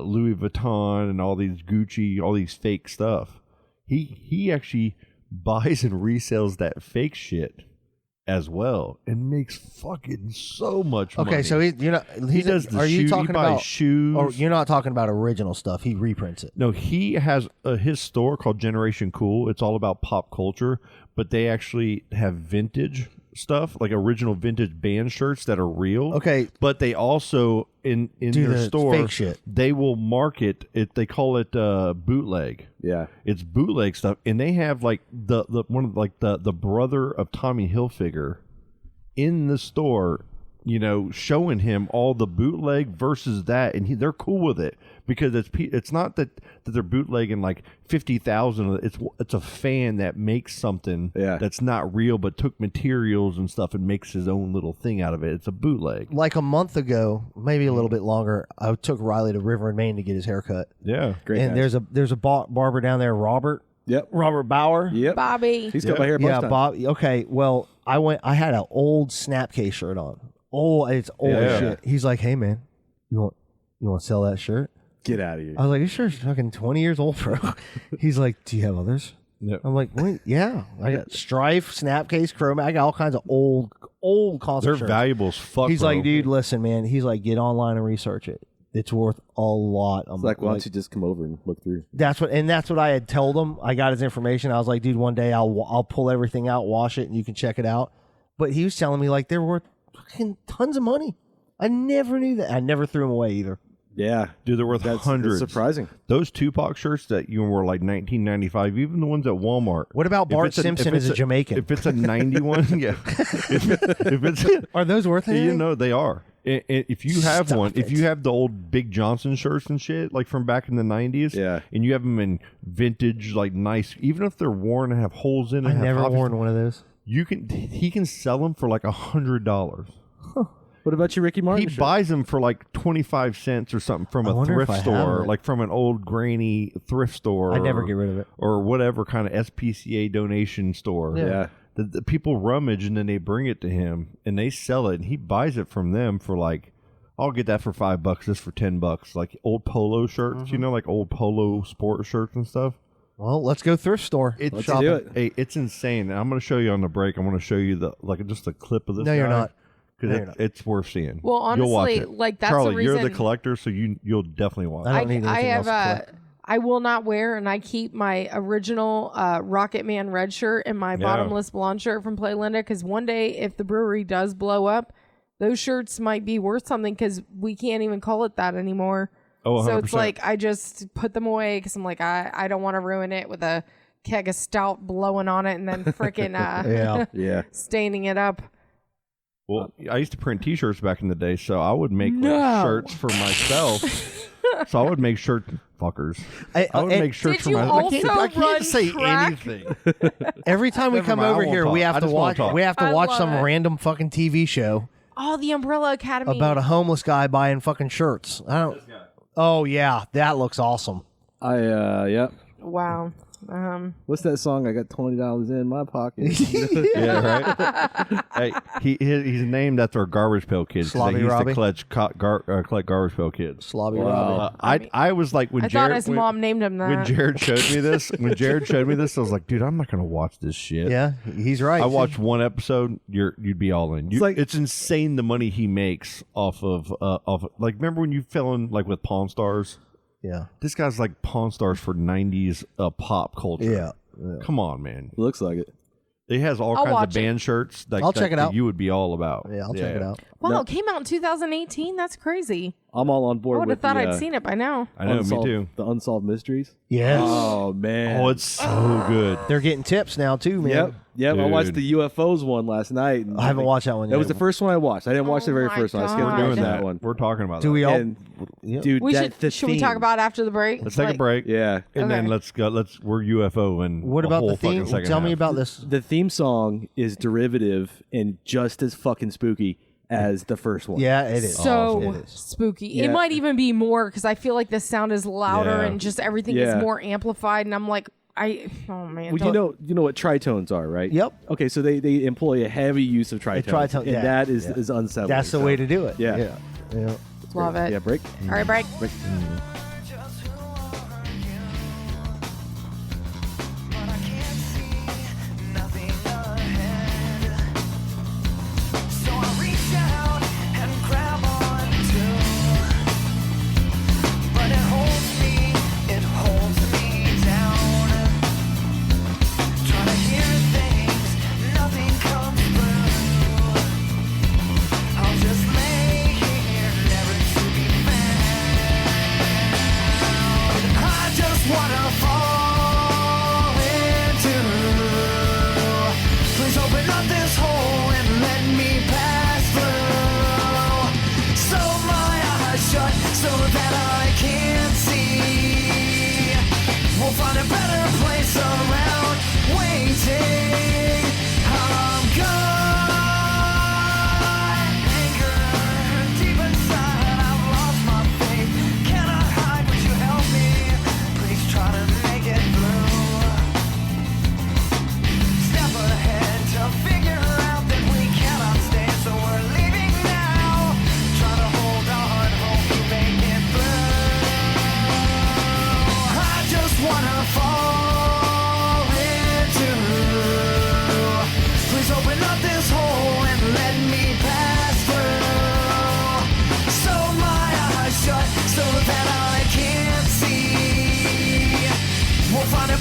Louis Vuitton and all these Gucci, all these fake stuff. He actually buys and resells that fake shit as well and makes fucking so much money. Okay, so he does the are you shoe- talking he buys about shoes? Or you're not talking about original stuff. He reprints it. No, he has his store called Generation Cool. It's all about pop culture, but they actually have vintage stuff, like original vintage band shirts that are real. Okay. But they also in Do their the store fake shit. they will market it. They call it bootleg. Yeah. It's bootleg stuff, and they have like the one of like the brother of Tommy Hilfiger in the store, you know, showing him all the bootleg versus that, and they're cool with it because it's not that they're bootlegging like 50,000. It's a fan that makes something that's not real but took materials and stuff and makes his own little thing out of it. It's a bootleg. Like a month ago, maybe a little bit longer, I took Riley to River and Maine to get his haircut. Yeah, great. And guys. there's a barber down there, Robert. Yep. Robert Bauer. Yep. Bobby. He's got my hair. a bunch Yeah, of times. Bob. Okay, well, I had an old Snapcase shirt on. Oh, it's old as shit. He's like, "Hey man, you want to sell that shirt?" Get out of here. I was like, "This shirt's fucking 20 years old, bro." He's like, "Do you have others?" Yep. I'm like, "Wait, yeah, I got Strife, Snapcase, Chrome. I got all kinds of old concert they're shirts." valuable as fuck. He's bro. like, "Dude, listen, man." He's like, "Get online and research it. It's worth a lot." I'm It's like, why don't you just come over and look through? That's what I had told him. I got his information. I was like, "Dude, one day I'll pull everything out, wash it, and you can check it out." But he was telling me like they're worth fucking tons of money. I never knew that. I never threw them away either. Yeah. Dude, they're worth hundreds. That's surprising. Those Tupac shirts that you were like $19.95, even the ones at Walmart. What about Bart Simpson as a Jamaican? If it's a 91, yeah. If it's Are those worth anything? you know they are. If you have Stop one, it. if you have the old Big Johnson shirts and shit, like from back in the 90s, and you have them in vintage, like nice, even if they're worn and have holes in it, I have never copies, worn one of those. he can sell them for like $100. What about you, Ricky Martin? He buys them for like 25 cents or something from I a wonder if thrift I have store, it. like from an old grainy thrift store. I never get rid of it. Or whatever kind of SPCA donation store. Yeah. The people rummage and then they bring it to him and they sell it and he buys it from them for like, I'll get that for $5, this for $10. Like old polo shirts, you know, like old polo sport shirts and stuff. Well, let's go thrift store. It's Let's do it. Hey, it's insane. And I'm going to show you on the break. I'm going to show you just a clip of this. No, you're guy. not. Because it's worth seeing. Well, You'll watch honestly, it. like that's Charlie, the you're reason the collector, so you'll definitely watch. I don't need I anything have else to collect. I will not wear, and I keep my original Rocket Man red shirt and my bottomless blonde shirt from Play Linda. Because one day, if the brewery does blow up, those shirts might be worth something because we can't even call it that anymore. Oh, so 100%. it's like I just put them away because I'm like I don't want to ruin it with a keg of stout blowing on it and then freaking Yeah. staining it up. Well, I used to print T-shirts back in the day, so I would make No. shirts for myself. So I would make fuckers. I would make shirts Did for you myself. also I can't run say track? anything. Every time we Never come mind, I over won't here, talk. we I have to just won't watch. talk. We have to I watch love some it. random fucking TV show Oh, the Umbrella Academy. about a homeless guy buying fucking shirts. I don't. Oh yeah, that looks awesome. Yep. Wow. What's that song? I got $20 in my pocket. Yeah, right. Hey, he's named after Garbage Pail Kids. 'Cause Slobby he used Robbie? to collect Garbage Pail Kids. Slobby Robbie. I was like when I Jared thought his mom named him that. when Jared showed me this. When Jared showed me this, I was like, dude, I'm not gonna watch this shit. Yeah, he's right. I watched one episode. You'd be all in. It's insane the money he makes off of like. Remember when you fell in like with Pawn Stars? Yeah. This guy's like Pawn Stars for '90s pop culture. Yeah. Come on, man. Looks like it. He has all I'll kinds of watch it. band shirts. I'll check it that out. You would be all about. Yeah, I'll check it out. Wow, No. it came out in 2018. That's crazy. I'm all on I board would with have thought the, I'd seen it by now. I know, me too. The Unsolved Mysteries. Yes. Oh, man. Oh, it's so good. They're getting tips now too, man. Yep. Yep. I watched Dude. the UFOs one last night. And I haven't watched that one yet. That was the first one I watched. I didn't watch the very my first one. I God. skipped We're doing doing that one. We're talking about Do that. we all? And, Yeah. dude, We the should we theme. talk about it after the break? Let's take a Like- break. Yeah. And then Okay. we're UFO and What the about whole the theme? fucking second Tell me half. about this. The theme song is derivative and just as fucking spooky as the first one. Yeah, it is. So It is. spooky. Yeah. It might even be more because I feel like the sound is louder Yeah. and just everything Yeah. is more amplified. And I'm like, oh man. Well, you know what tritones are, right? Yep. Okay, so they employ a heavy use of tritones, tritone, and yeah, that is yeah. is unsettling. That's the So, way to do it. Yeah. Yeah. love it. Yeah, break. All right, break.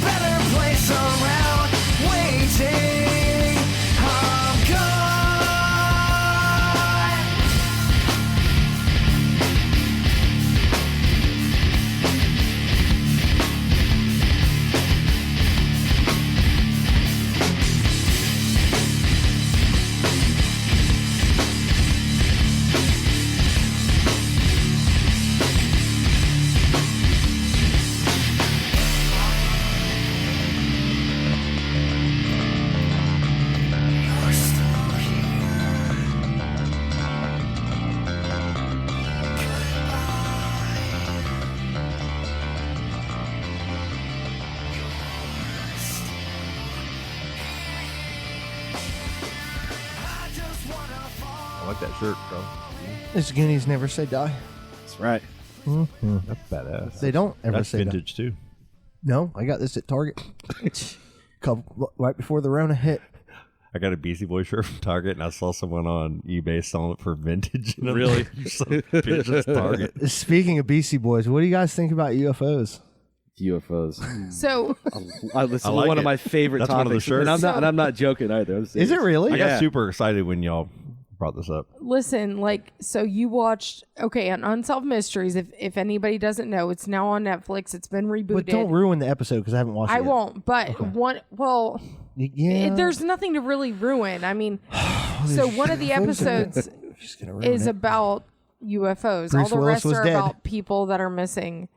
better place around waiting. I'm gone. I like that shirt, bro. This Goonies never say die. That's right. That's badass. They don't ever That's say vintage too. die. No, I got this at Target. Right before the Rona hit. I got a Beastie Boy shirt from Target, and I saw someone on eBay selling it for vintage. And I'm Really? like, "You son of a bitch, it's Target." Speaking of Beastie Boys, what do you guys think about UFOs? UFOs. So I listen I to like one of it. my favorite That's topics, one of the shirts. and I'm not joking either. I'm Is serious. it really? I Yeah. got super excited when y'all brought this up. listen, like, so you watched, okay, on Unsolved Mysteries. If anybody doesn't know, it's now on Netflix. It's been rebooted. But don't ruin the episode because I haven't watched it I yet. won't. But Yeah. there's nothing to really ruin. I mean, so one of the episodes Just gonna ruin is it. about UFOs. Bruce All the Willis rest was are dead. about people that are missing.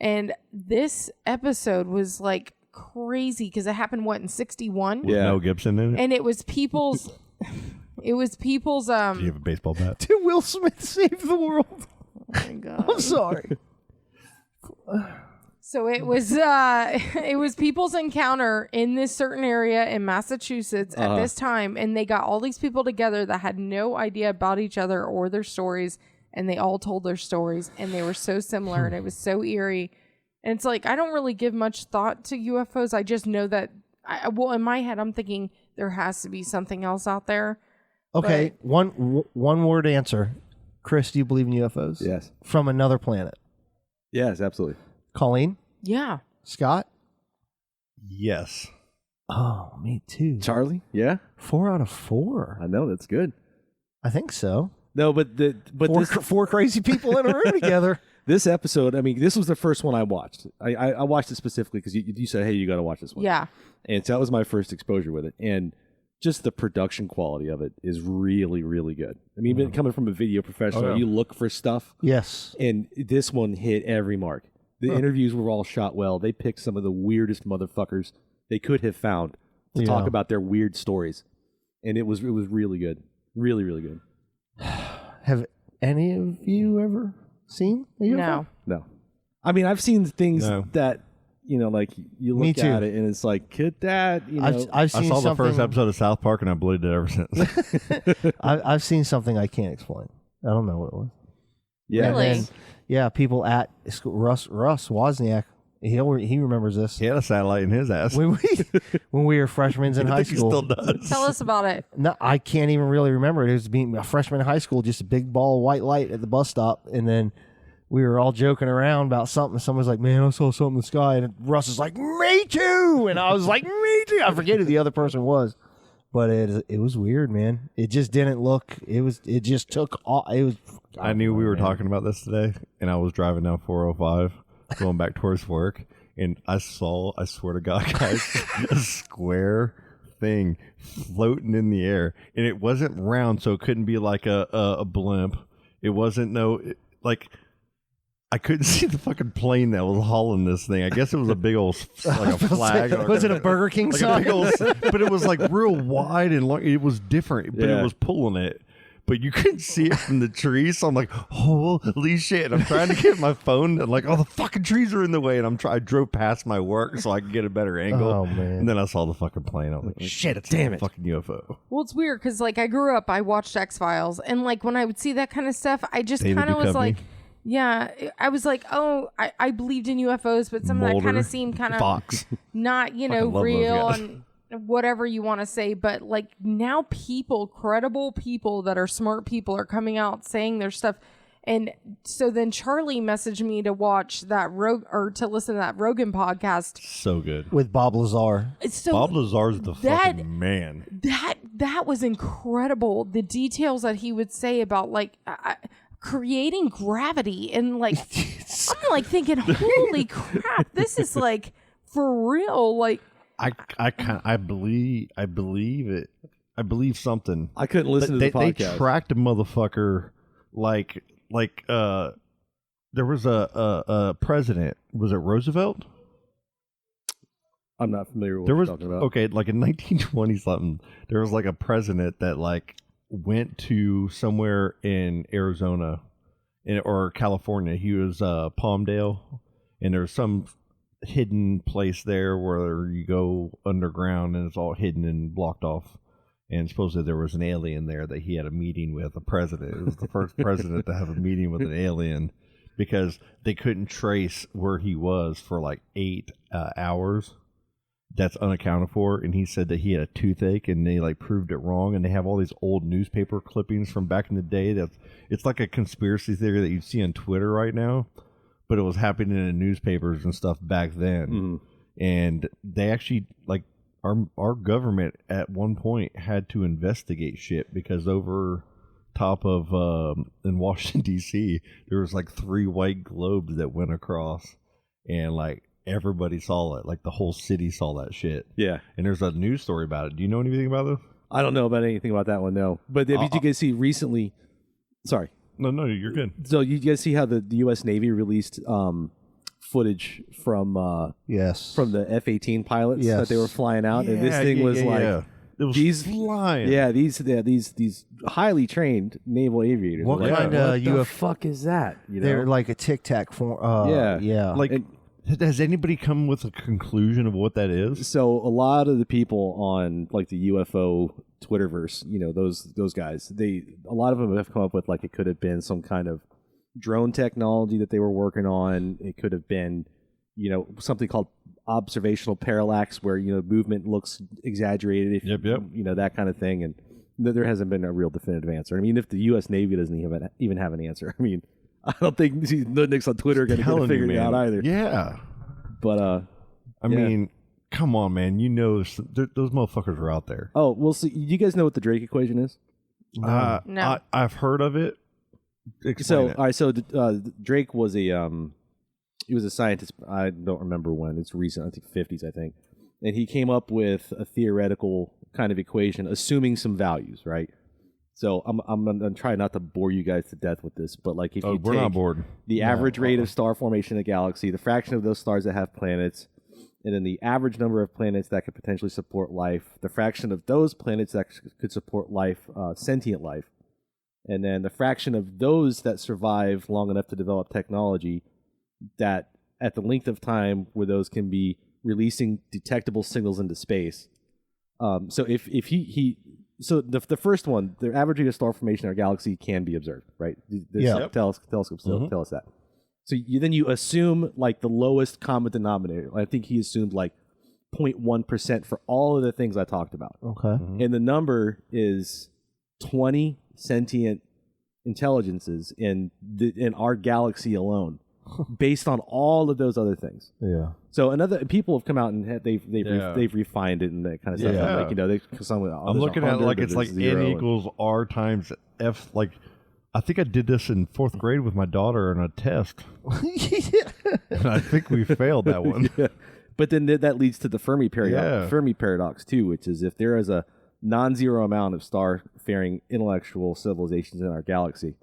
And this episode was like crazy because it happened in 61? With Mel Gibson in it. And it was people's Do you have a baseball bat? Did Will Smith save the world? oh my god. I'm sorry. So it was people's encounter in this certain area in Massachusetts at this time, and they got all these people together that had no idea about each other or their stories, and they all told their stories, and they were so similar, and it was so eerie. And it's like, I don't really give much thought to UFOs. I just know that, in my head, I'm thinking there has to be something else out there. Okay, one word answer. Chris, do you believe in UFOs? Yes. From another planet. Yes, absolutely. Colleen? Yeah. Scott? Yes. Oh, me too. Charley? Yeah, 4 out of 4. I know that's good. I think so. No, but Four crazy people in a room together. this episode, I mean, this was the first one I watched. I watched it specifically because you said, hey, you got to watch this one. Yeah. And so that was my first exposure with it. And just the production quality of it is really, really good. I mean, even coming from a video professional, you look for stuff. Yes. And this one hit every mark. The interviews were all shot well. They picked some of the weirdest motherfuckers they could have found to talk about their weird stories. And it was really good. Really, really good. Have any of you ever seen a UFO? No. No. I mean, I've seen things No. that, like, you Me look too. at it and it's like, could that, I've I seen saw the something, first episode of South Park, and I believed it ever since. I've seen something I can't explain. I don't know what it was. yeah. Really? And then, yeah, people at school, Russ Wozniak, he remembers this. He had a satellite in his ass. When we were freshmen in I high think he school. still does. Tell us about it. No, I can't even really remember it. It was being a freshman in high school, just a big ball of white light at the bus stop, and then we were all joking around about something. Someone was like, "Man, I saw something in the sky," and Russ is like, "Me too," and I was like, "Me too." I forget who the other person was, but it was weird, man. It just didn't look. It just took all. It was. I knew we were talking about this today, and I was driving down 405, going back towards work, and I swear to God, guys, a square thing floating in the air, and it wasn't round, so it couldn't be like a blimp. It wasn't I couldn't see the fucking plane that was hauling this thing. I guess it was a big old like a flag. Was it a Burger King like sign? a big old, but it was like real wide and long. It was different, but Yeah. it was pulling it. But you couldn't see it from the trees. So I'm like, holy shit. And I'm trying to get my phone and like, the fucking trees are in the way. And I drove past my work so I could get a better angle. Oh, man. And then I saw the fucking plane. I was like, shit, damn it. Fucking UFO. Well, it's weird because like I grew up, I watched X-Files, and like when I would see that kind of stuff, I just David kind of was Duchovny. like, yeah, I was like, oh, I believed in UFOs, but some of that kind Mulder, of seemed kind of Fox. not, Fucking love those real guys. and whatever you want to say. But like now credible people that are smart people are coming out saying their stuff. And so then Charley messaged me to watch that to listen to that Rogan podcast. So good. With Bob Lazar. So Bob Lazar's the fucking man. That was incredible. The details that he would say about like creating gravity and like I'm like thinking, holy crap, this is like for real. Like I believe it. I believe something. I couldn't listen to the They podcast. tracked a motherfucker like there was a president. Was it Roosevelt? I'm not familiar with There what was you're talking about. okay, like in 1920 something. There was like a president that like went to somewhere in Arizona or California. He was Palmdale, and there's some hidden place there where you go underground and it's all hidden and blocked off. And supposedly there was an alien there that he had a meeting with, a president. It was the first president to have a meeting with an alien because they couldn't trace where he was for like 8 hours. That's unaccounted for. And he said that he had a toothache and they like proved it wrong. And they have all these old newspaper clippings from back in the day. It's like a conspiracy theory that you see on Twitter right now, but it was happening in the newspapers and stuff back then. Mm-hmm. And they actually like, our government at one point had to investigate shit because over top of in Washington D.C. there was like 3 white globes that went across, and like everybody saw it, like the whole city saw that shit. Yeah, and there's a news story about it. Do you know anything about this? I don't know about anything about that one, no. But did you guys see recently? Sorry, no, you're good. So you guys see how the U.S. Navy released footage from the F-18 pilots that they were flying out, and this thing was like it was flying. Yeah, these highly trained naval aviators. What like, kind of what the fuck is that? You know? They're like a Tic Tac form. Yeah. Like, has anybody come with a conclusion of what that is? So a lot of the people on like the UFO Twitterverse, you know, those guys, a lot of them have come up with like it could have been some kind of drone technology that they were working on. It could have been, you know, something called observational parallax, where you know movement looks exaggerated. If, Yep. You know, that kind of thing, and there hasn't been a real definitive answer. I mean, if the U.S. Navy doesn't even have an answer, I mean, I don't think the Nudniks on Twitter are going to figure it out either. Yeah, but I mean, come on, man. You know, those motherfuckers are out there. Oh, well, see, you guys know what the Drake equation is? No. I've heard of it. Explain it. All right. So Drake was he was a scientist. I don't remember when. It's recent. I think 50s. I think, and he came up with a theoretical kind of equation, assuming some values, right? So I'm gonna try not to bore you guys to death with this, but like if you we're take not bored. the average rate of star formation in a galaxy, the fraction of those stars that have planets, and then the average number of planets that could potentially support life, the fraction of those planets that could support life, sentient life, and then the fraction of those that survive long enough to develop technology that at the length of time where those can be releasing detectable signals into space. So if so the first one, the average rate of star formation in our galaxy can be observed, right? Telescopes tell us that. So then you assume like the lowest common denominator. I think he assumed like 0.1% for all of the things I talked about. Okay. And the number is 20 sentient intelligences in our galaxy alone, based on all of those other things. Yeah. So people have come out and they've refined it and that kind of stuff. Yeah. Like, you know, I'm looking at it like it's like N equals R times F. Like, I think I did this in 4th grade with my daughter on a test. And I think we failed that one. Yeah. But then that leads to the Fermi Yeah. paradox too, which is if there is a non-zero amount of star-faring intellectual civilizations in our galaxy,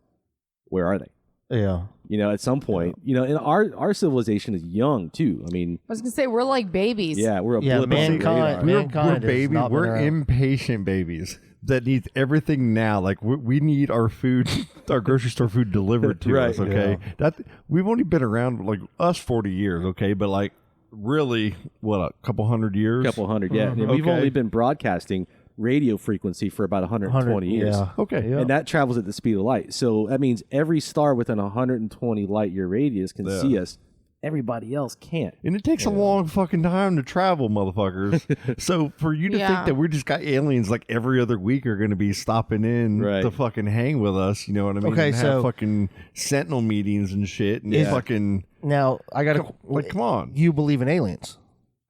where are they? Yeah. You know, at some point, you know, and our civilization is young too. I mean, I was gonna say we're like babies. yeah, we're a blip on the radar. We're Mankind has babies. not been We're around. impatient babies that need everything now. Like we need our food, our grocery store food delivered to Right, us. Okay, that we've only been around like us 40 years. Okay, but like really, what, a couple hundred years? Couple hundred, yeah. And we've Okay. only been broadcasting radio frequency for about 120 years. Yeah. Okay, Yeah. And that travels at the speed of light. So that means every star within 120 light year radius can see us everybody else can't. And it takes a long fucking time to travel, motherfuckers. So for you to think that we just got aliens like every other week are going to be stopping in to fucking hang with us, you know what I mean? Okay, and so have fucking sentinel meetings and shit. And fucking now I got to come on. You believe in aliens?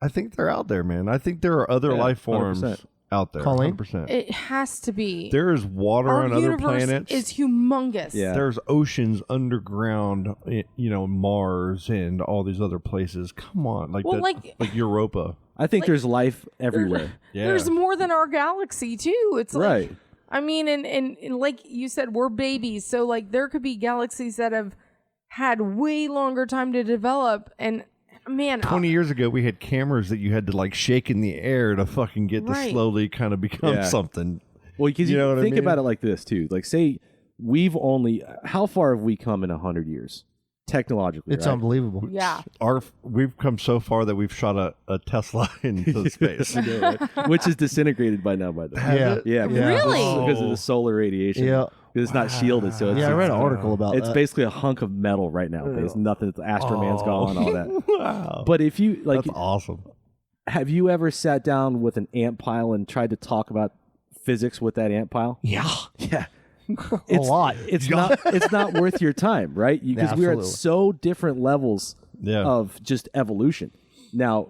I think they're out there, man. I think there are other life forms 100%. out there. Colleen? 100%. It has to be. There is water Our on other universe planets. is humongous. Yeah. There's oceans underground, you know, Mars and all these other places. Come on, like like Europa. I think there's life everywhere. There's more than our galaxy too. It's like, Right. I mean, and like you said, we're babies, so like there could be galaxies that have had way longer time to develop. And man, 20 years ago, we had cameras that you had to like shake in the air to fucking get to slowly kind of become something. Well, because you know what I think mean? about it like this too. Like, say we've only how far have we come in 100 years technologically? It's right? unbelievable. Yeah. We've come so far that we've shot a Tesla into space. Which is disintegrated by now, by the way. Yeah. Really? Because of the solar radiation. Yeah. Because it's not shielded, so it's, I read an article about it's that. basically a hunk of metal right now. There's nothing. The Astroman's gone, all that. Wow. But if you like, That's awesome. have you ever sat down with an ant pile and tried to talk about physics with that ant pile? Yeah. Yeah. A lot. It's not worth your time, right? Because we're at Absolutely. so different levels of just evolution. Now,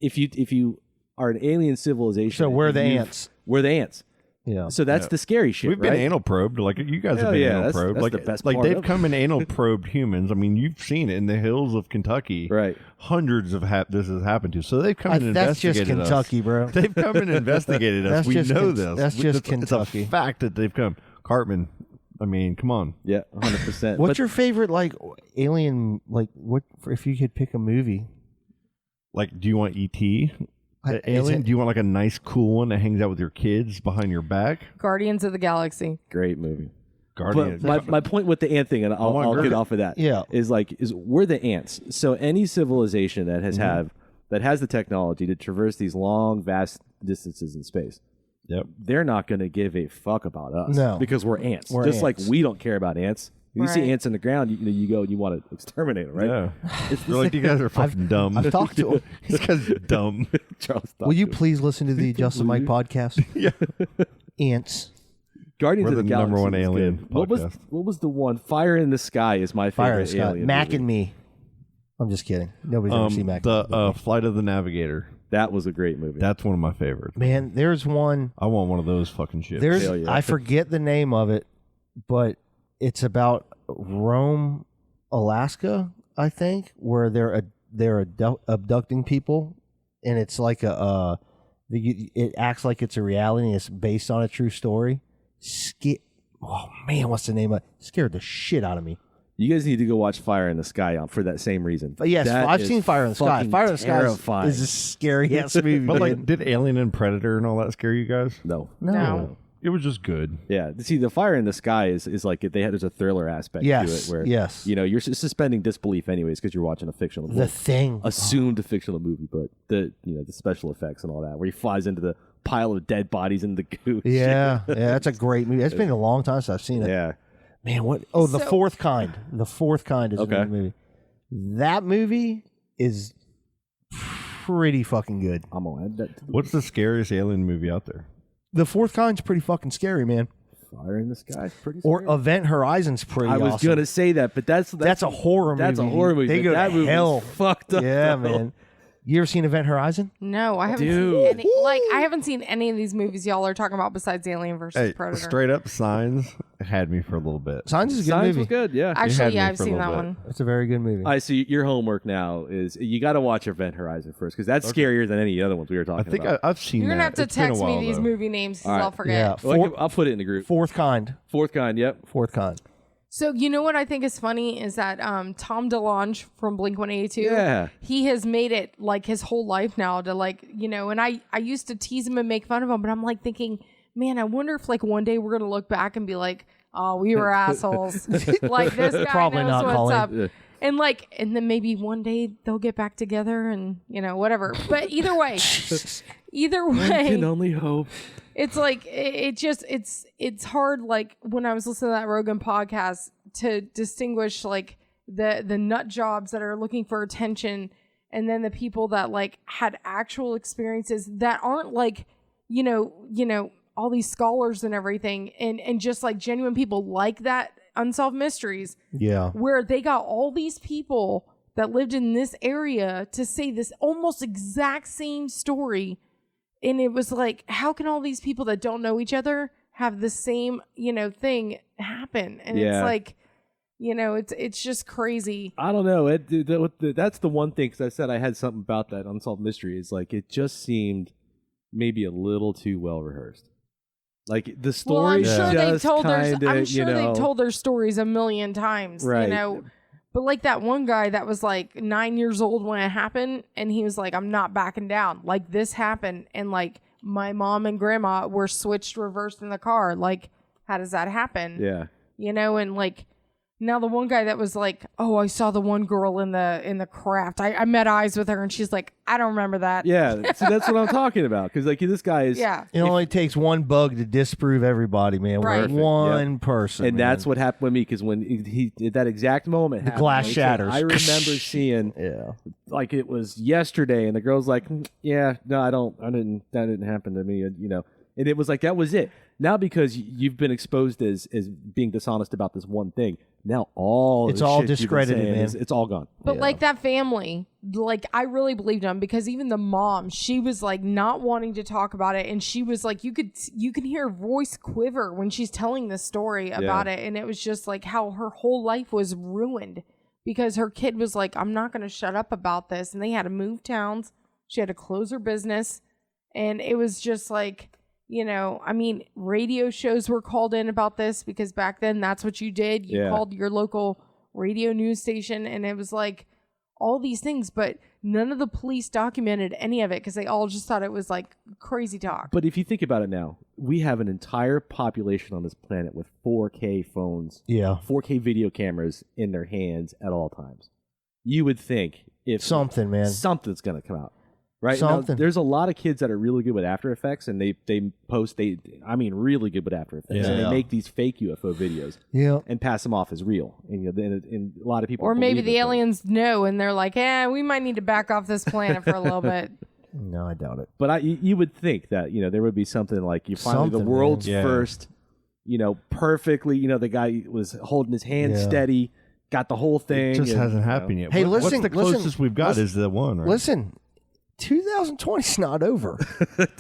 if you are an alien civilization, So we're the you've- ants. We're the ants. Yeah. So that's the scary shit. We've been right? anal probed, like you guys have Hell been yeah, anal that's- probed. that's like the best like part they've of it. come and anal probed humans. I mean, you've seen it in the hills of Kentucky. Right. Hundreds of this has happened to. So they've come and That's investigated just Kentucky, us. bro. They've come and investigated us. That's We just know this. That's just It's Kentucky. a fact that they've come. Cartman, I mean, come on. Yeah, 100%. What's your favorite like alien? Like what? If you could pick a movie, Like, do you want E.T.? Alien? Do you want like a nice, cool one that hangs out with your kids behind your back? Guardians of the Galaxy. great movie? Guardians. But my point with the ant thing, and I'll want get off of that. Yeah. is we're the ants. So any civilization that has that has the technology to traverse these long, vast distances in space, Yep. they're not going to give a fuck about us. No. Because we're ants. We're Just ants. like we don't care about ants. You see Right. ants in the ground, you go and you want to exterminate them, right? Yeah. They're like, you guys are fucking dumb. I've talked to him. These guys are dumb. Charles, Will you please listen to the Justin Mike podcast? Yeah. Ants. Guardians We're of the the number Galaxy one is alien good. podcast. What was the one? Fire in the Sky is my favorite Fire and Scott. alien Mac movie. and Me. I'm just kidding. Nobody's ever seen Mac. The Flight of the Navigator. That was a great movie. That's one of my favorites. Man, there's one. I want one of those fucking ships. There's Hell yeah. I forget the name of it, but it's about Rome, Alaska, I think, where they're abducting people, and it's like it acts like it's a reality. And it's based on a true story. Oh man, what's the name of it? Scared the shit out of me. You guys need to go watch Fire in the Sky for that same reason. But yes, That I've is seen Fire in the Sky. fucking Fire in the Sky terrifying. is a scary ass movie. But like, man. did Alien and Predator and all that scare you guys? No. No. It was just good. Yeah. See, the Fire in the Sky is like there's a thriller aspect Yes, to it where yes. you know you're suspending disbelief anyways because you're watching a fictional movie. The Thing. Assumed a fictional movie, but the special effects and all that where he flies into the pile of dead bodies in the goo. Yeah, yeah, that's a great movie. It's been a long time since I've seen it. Yeah. Man, what? Oh, The So- Fourth Kind. The Fourth Kind is Okay. a movie. That movie is pretty fucking good. I'm gonna add that to the What's the scariest alien movie out there? The Fourth Kind's pretty fucking scary, man. Fire in the Sky is pretty Or scary. Event Horizon's pretty I was awesome. gonna say that, but that's That's a horror movie. That's a horror movie. They but go that to movie hell. was fucked up. Yeah, though. man. You ever seen Event Horizon? No, I haven't Dude. seen any. Like, I haven't seen any of these movies y'all are talking about besides Alien versus Hey, Predator. straight up, Signs had me for a little bit. Signs is a good Signs movie. was good, yeah. had Actually, me yeah, I've for a seen little that bit. one. It's a very good movie. I see. Your homework now is you got to watch Event Horizon first because that's scarier than any other ones we were I talking think about. I've seen You're that. gonna have to It's been a text me while, these though. movie names because All right. I'll forget. Yeah. Well, I'll put it in the group. Fourth Kind. Fourth Kind, yep. Fourth Kind. So you know what I think is funny is that Tom DeLonge from Blink-182, Yeah. he has made it like his whole life now to like, you know, and I used to tease him and make fun of him, but I'm like thinking, man, I wonder if like one day we're gonna look back and be like, oh, we were assholes. Like this guy Probably knows not, what's Colleen. up. Yeah. And then maybe one day they'll get back together and you know whatever. But either way, only hope. it's like it's hard like when I was listening to that Rogan podcast to distinguish like the nut jobs that are looking for attention, and then the people that like had actual experiences that aren't like, you know, all these scholars and everything, and just like genuine people like that Unsolved Mysteries. Yeah. Where they got all these people that lived in this area to say this almost exact same story. And it was like, how can all these people that don't know each other have the same, you know, thing happen? And it's like, you know, it's just crazy. I don't know. That's the one thing, because I said I had something about that Unsolved Mystery. Is like, it just seemed maybe a little too well rehearsed. Like the story, well, I'm I'm sure they've told their stories a million times, right. You know. But like that one guy that was like 9 years old when it happened, and he was like, I'm not backing down. Like this happened, and like my mom and grandma were switched reversed in the car. Like, how does that happen? Yeah. You know, and like now the one guy that was like, oh, I saw the one girl in the craft. I met eyes with her, and she's like, I don't remember that. Yeah, so that's what I'm talking about. Because like this guy is. Yeah. It only takes one bug to disprove everybody, man. Right. One person, and man. that's what happened with me. Because when he at that exact moment, the glass shatters. I remember seeing, like it was yesterday, and the girl's like, yeah, no, that didn't happen to me, you know. And it was like, that was it. Now, because you've been exposed as being dishonest about this one thing, now it's all discredited, man. It's all gone. But like that family, like I really believed them, because even the mom, she was like not wanting to talk about it, and she was like, you can hear her voice quiver when she's telling the story about it, and it was just like how her whole life was ruined because her kid was like, I'm not going to shut up about this, and they had to move towns. She had to close her business, and it was just like, you know, I mean, radio shows were called in about this because back then that's what you did. You called your local radio news station, and it was like all these things, but none of the police documented any of it because they all just thought it was like crazy talk. But if you think about it now, we have an entire population on this planet with 4K phones, 4K video cameras in their hands at all times. You would think if something's going to come out. Right. Now, there's a lot of kids that are really good with After Effects, and they post really good with After Effects, and they make these fake UFO videos, and pass them off as real, and and a lot of people. Or maybe the aliens know, and they're like, we might need to back off this planet for a little bit. No, I doubt it. But you would think that there would be something like the world's first, perfectly, the guy was holding his hand steady, got the whole thing. It just hasn't happened yet. Hey, what's the closest we've got is the one, right? Listen. 2020's not over.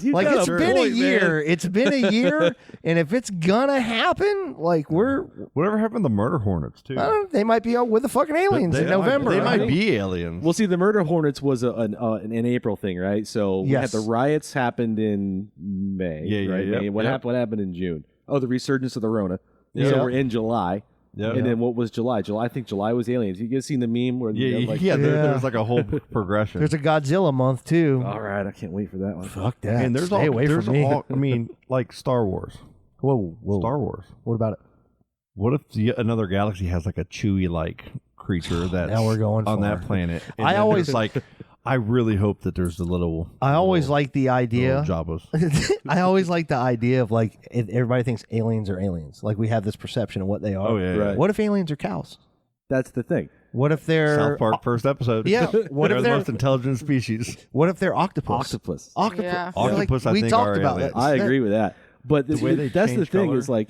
Like it's been a year. Man. It's been a year, and if it's gonna happen, like whatever happened to the Murder Hornets too? They might be out with the fucking aliens in November. They might be aliens. Well, see, the Murder Hornets was an April thing, right? So we had the riots happened in May, right? May. What happened in June? Oh, the resurgence of the Rona. So we're in July. Yeah. And then what was July? I think July was aliens. You guys seen the meme where there was like a whole progression. There's a Godzilla month too. All right, I can't wait for that one. Fuck that. And Stay away from me. I mean, like Star Wars. Whoa. Star Wars. What about it? What if another galaxy has like a Chewie like creature that's now we're going on that planet? I always I really hope that there's a little. I always like the idea. Jabbas. I always like the idea of like everybody thinks aliens are aliens. Like we have this perception of what they are. Oh yeah. Right. What if aliens are cows? That's the thing. What if they're South Park first episode? Yeah. What if they're the most intelligent species? What if they're octopus? Yeah. Octopus. I we think talked are about aliens. that. I agree with that. But the way that's the thing color. is like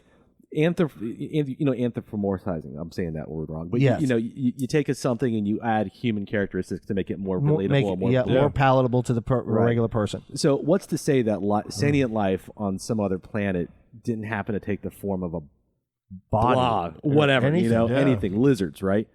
anthropomorphizing. I'm saying that word wrong, but yes. you take something and you add human characteristics to make it more relatable, more palatable to the regular person. So what's to say that sentient life on some other planet didn't happen to take the form of a body, whatever, anything, anything, lizards, right?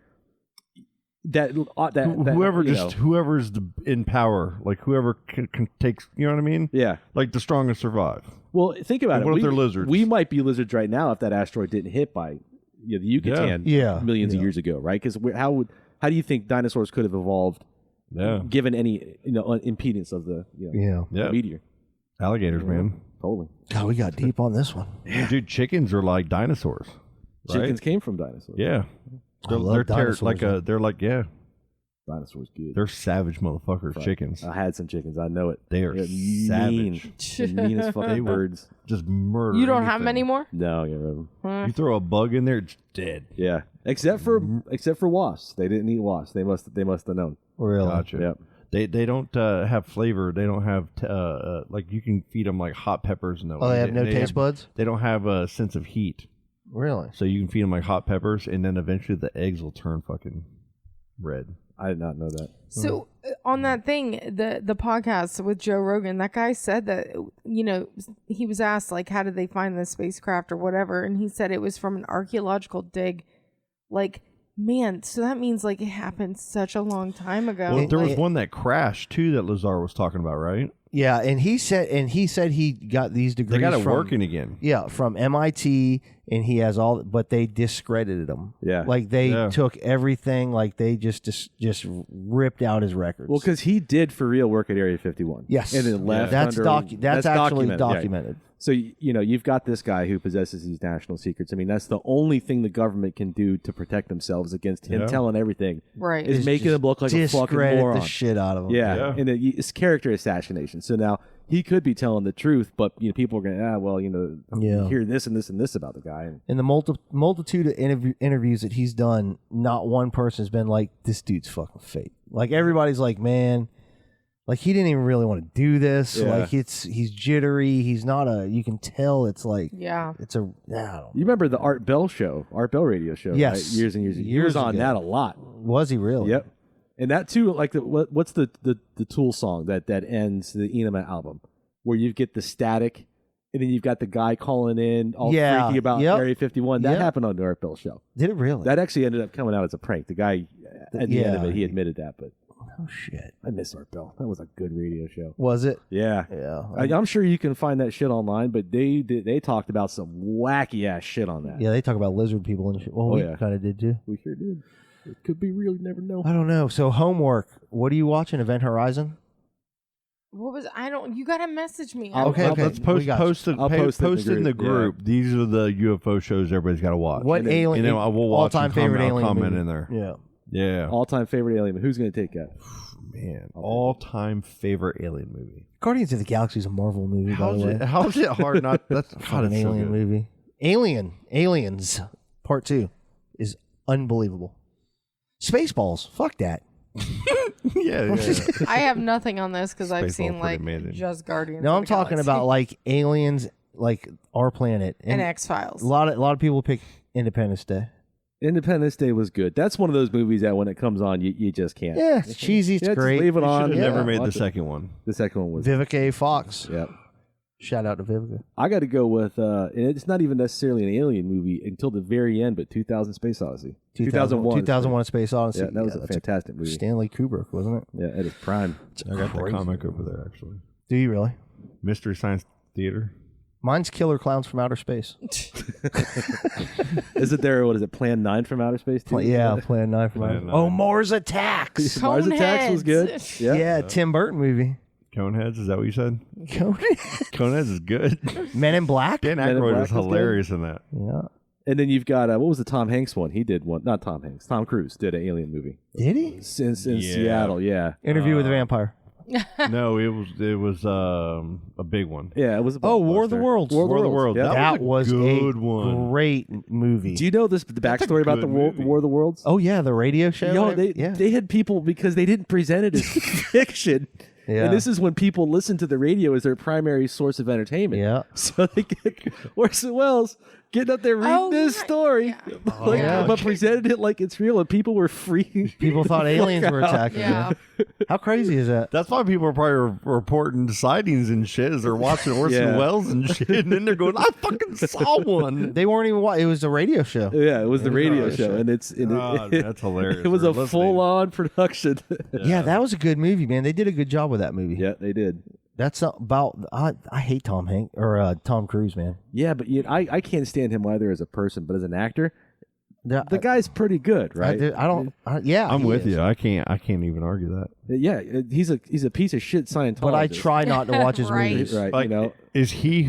Whoever's in power, like whoever can takes, you know what I mean? Yeah, like the strongest survive. Well, think about it. What if they're lizards? We might be lizards right now if that asteroid didn't hit by the Yucatan millions of years ago, right? Because how do you think dinosaurs could have evolved given any impedance of the meteor? Alligators, man. Totally. God, we got deep on this one. Dude, chickens are like dinosaurs. Right? Chickens came from dinosaurs. Yeah. They're dinosaurs. Dinosaurs good. They're savage motherfuckers, chickens. I had some chickens. I know it. They are savage. Mean as fucking birds. Just murder. You don't have them anymore? No, get rid of them. You throw a bug in there, it's dead. Yeah. Except for wasps. They didn't eat wasps. They must have known. Really? Gotcha. Yep. They don't have flavor. They don't have like you can feed them like hot peppers. And Oh, they have no taste buds? They don't have a sense of heat. Really? So you can feed them like hot peppers, and then eventually the eggs will turn fucking red. I did not know that. So on that thing, the podcast with Joe Rogan, that guy said that, you know, he was asked like, how did they find the spacecraft or whatever, and he said it was from an archaeological dig. Like, man, so that means like it happened such a long time ago. Well, there was one that crashed too that Lazar was talking about, right? Yeah, and he said he got these degrees. They got it from, working again. Yeah, from MIT, and he has all, but they discredited him. Yeah. Like they took everything, like they just ripped out his records. Well, because he did for real work at Area 51. Yes, and then left. That's that's actually documented. documented. Yeah. So you know you've got this guy who possesses these national secrets. I mean, that's the only thing the government can do to protect themselves against him telling everything. Right. Is making him look like a fucking Discredit moron. the shit out of him. Yeah. And it's character assassination. So now he could be telling the truth, but you know people are going, you hear this and this and this about the guy. And In the multitude of interviews that he's done, not one person has been like, this dude's fucking fake. Like, everybody's like, man, like, he didn't even really want to do this. Yeah. Like, he's jittery. He's not you can tell it's like, Yeah. it's a, I don't know. you remember the Art Bell radio show? Yes. Right? Years and years. He Years was on ago. that a lot. Was he really? Yep. And that too, like what's the Tool song that ends the Enema album, where you get the static, and then you've got the guy calling in all freaky about Area 51. That happened on the Art Bell show. Did it really? That actually ended up coming out as a prank. The guy at the end of it, he admitted that. But oh shit, I miss Art Bell. That was a good radio show. Was it? Yeah, Yeah. I'm sure you can find that shit online. But they talked about some wacky ass shit on that. Yeah, they talk about lizard people and shit. Well, we kind of did too. We sure did. It could be real. You never know. I don't know. So homework. What are you watching? Event Horizon. What was you gotta message me. Okay. Let's We got you. post it. I'll post it in the group. These are the UFO shows everybody's got to watch. What alien? And then we'll watch all-time and favorite comment, alien comment movie. in there. Yeah. Yeah. All-time favorite alien. Who's going to take that? Man, all-time favorite alien movie. Guardians of the Galaxy is a Marvel movie. By the way, How's it hard not? That's God, an alien movie. Aliens Part 2 is unbelievable. Spaceballs. Fuck that. yeah. I have nothing on this because I've Spaceball seen pretty like amazing. just Guardians. No, of I'm the talking Galaxy. about like aliens, like our planet and X-Files. A lot of people pick Independence Day. Independence Day was good. That's one of those movies that when it comes on, you just can't. Yeah, it's cheesy. It's Yeah, just great. leave it on. Should have never Yeah, made the watch it. second one. The second one was. Vivica A. Fox. Yep. Shout out to Vivica. I got to go with, and it's not even necessarily an alien movie until the very end, but 2000 Space Odyssey. 2001. 2001 A Space Odyssey. Yeah, that was a that's fantastic movie. Stanley Kubrick, wasn't it? Yeah, at its prime. I got the crazy. comic over there actually. Do you really? Mystery Science Theater. Mine's Killer Clowns from Outer Space. Is it there? What is it? Plan 9 from Outer Space? Too? Plan 9 from Outer Plan Space. Oh, 9. Mars Attacks. Mars Attacks was good. Coneheads. Yeah. Tim Burton movie. Coneheads, is that what you said? Coneheads. Coneheads is good. Men in Black. Dan Men in Aykroyd Black is was good. hilarious in that. Yeah. And then you've got, what was the Tom Hanks one? He did one. Not Tom Hanks. Tom Cruise did an alien movie. Did he? In Yeah. Seattle, yeah. Interview with a Vampire. No, it was a big one. Yeah, it was a Oh, War of the blockbuster. Worlds. War of the Worlds. Yeah. That was good a one. great movie. Do you know the backstory about the good War, movie. War of the Worlds? Oh yeah, the radio show. Yo, and everything? they had people because they didn't present it as fiction. Yeah. And this is when people listen to the radio as their primary source of entertainment. Yeah. So they get Orson Welles getting up there reading Oh, this right. story, like, yeah. but presented it like it's real, and people were freaking. People thought aliens were attacking Yeah. them. How crazy is that? That's why people are probably reporting sightings and shit as they're watching Orson Yeah. Welles and shit, and then they're going, "I fucking saw one." They weren't even. It was a radio show. Yeah, it was the radio radio show, show. and it's God, that's hilarious. It was They're a listening. full-on production. Yeah, that was a good movie, man. They did a good job with that movie. Yeah, they did. That's not about. I hate Tom Cruise, man. Yeah, but I can't stand him either as a person, but as an actor, The guy's pretty good, right? I don't. Yeah, I'm he with is. you. I can't even argue that. Yeah, he's a piece of shit Scientologist. But I try not to watch his Right. movies. Right, Like, you know. is he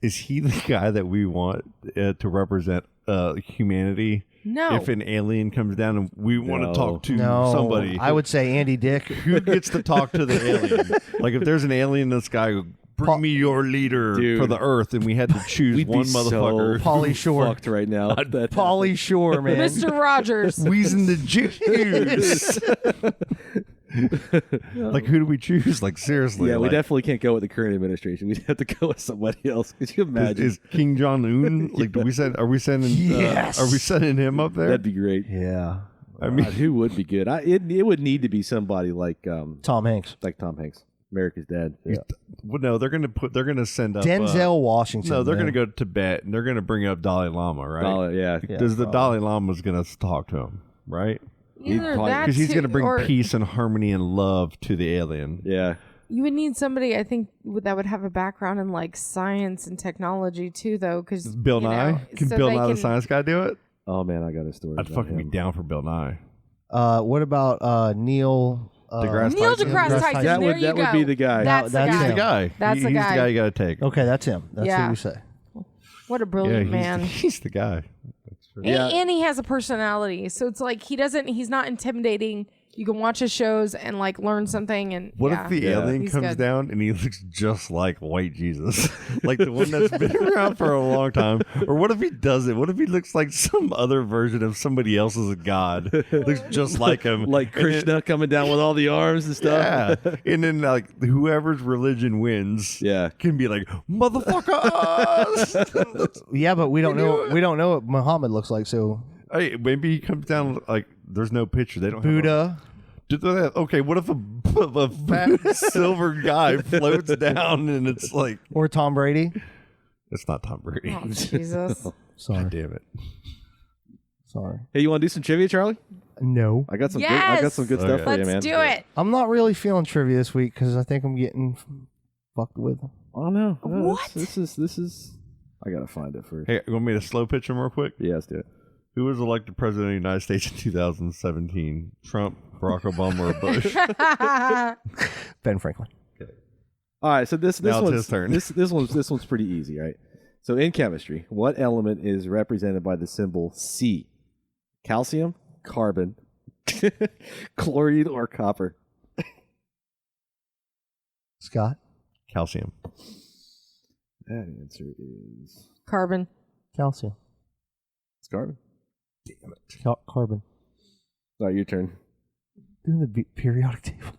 is he the guy that we want to represent humanity? No. If an alien comes down and we want No. to talk to No, somebody, I would say Andy Dick. who gets to talk to the alien? Like if there's an alien in the sky, bring me your leader Dude. for the Earth, and we had to choose We'd one be motherfucker. Pauly Shore. Fucked right now. Pauly Shore, man. Mr. Rogers. Squeezing the juice. Like, who do we choose? Like, seriously. Yeah, we like, definitely can't go with the current administration. We'd have to go with somebody else. Could you imagine? Is King Jong Un? Like, do we send? Are we sending? Yes. Are we sending him up there? That'd be great. Yeah. I mean, God, who would be good? It would need to be somebody like Tom Hanks. Tom Hanks. America's Dad. Yeah. well, no, they're gonna send up Denzel Washington. No, they're man. going to go to Tibet, and they're going to bring up Dalai Lama, right? Yeah. Because the Dalai Lama's going to talk to him, right? Either probably- that Because he's too, going to bring or peace and harmony and love to the alien. Yeah. You would need somebody, I think, that would have a background in like science and technology too, though. Because Bill Nye? Can Bill Nye the Science Guy do it? Oh man, I got a story. I'd about fucking be him. down for Bill Nye. What about Neil deGrasse Neil Tyson? deGrasse Tyson. That there would- you that go. would be the guy. That's That's the him. guy. That's the He's guy. the guy you got to take. Okay, that's him. That's Yeah. what you say. What a brilliant man. He's the guy. That's true. And he has a personality, so it's like he's not intimidating. You can watch his shows and like learn something. And What yeah, if the alien he's comes good. down and he looks just like white Jesus? Like the one that's been around for a long time? Or what if he doesn't? What if he looks like some other version of somebody else's god? Looks just like him. Like And Krishna coming down with all the arms and stuff. yeah. And then like whoever's religion wins Yeah. can be like, motherfucker. Yeah, but we don't know. We don't know what Muhammad looks like. So Hey, maybe he comes down like there's no picture. They don't have Buddha. okay, what if a fat silver guy floats down and it's like Or Tom Brady. it's not Tom Brady. Oh, Jesus. Sorry. God damn it. Sorry. Hey, you want to do some trivia, Charlie? No. I got some. Yes. I got some good stuff Okay. for you, Let's man. do it. I'm not really feeling trivia this week because I think I'm getting fucked with. Oh no. What? This is. I gotta find it first. Hey, you want me to slow pitch him real quick? Yeah, let's do it. Who was elected president of the United States in 2017? Trump, Barack Obama, or Bush? Ben Franklin. All right, so this Now it's one's his turn. This one's pretty easy, right? So in chemistry, what element is represented by the symbol C? Calcium, carbon, chlorine, or copper? Scott. Calcium. That answer is Carbon. Calcium. it's carbon. Carbon. All right, your turn. Doing the periodic table.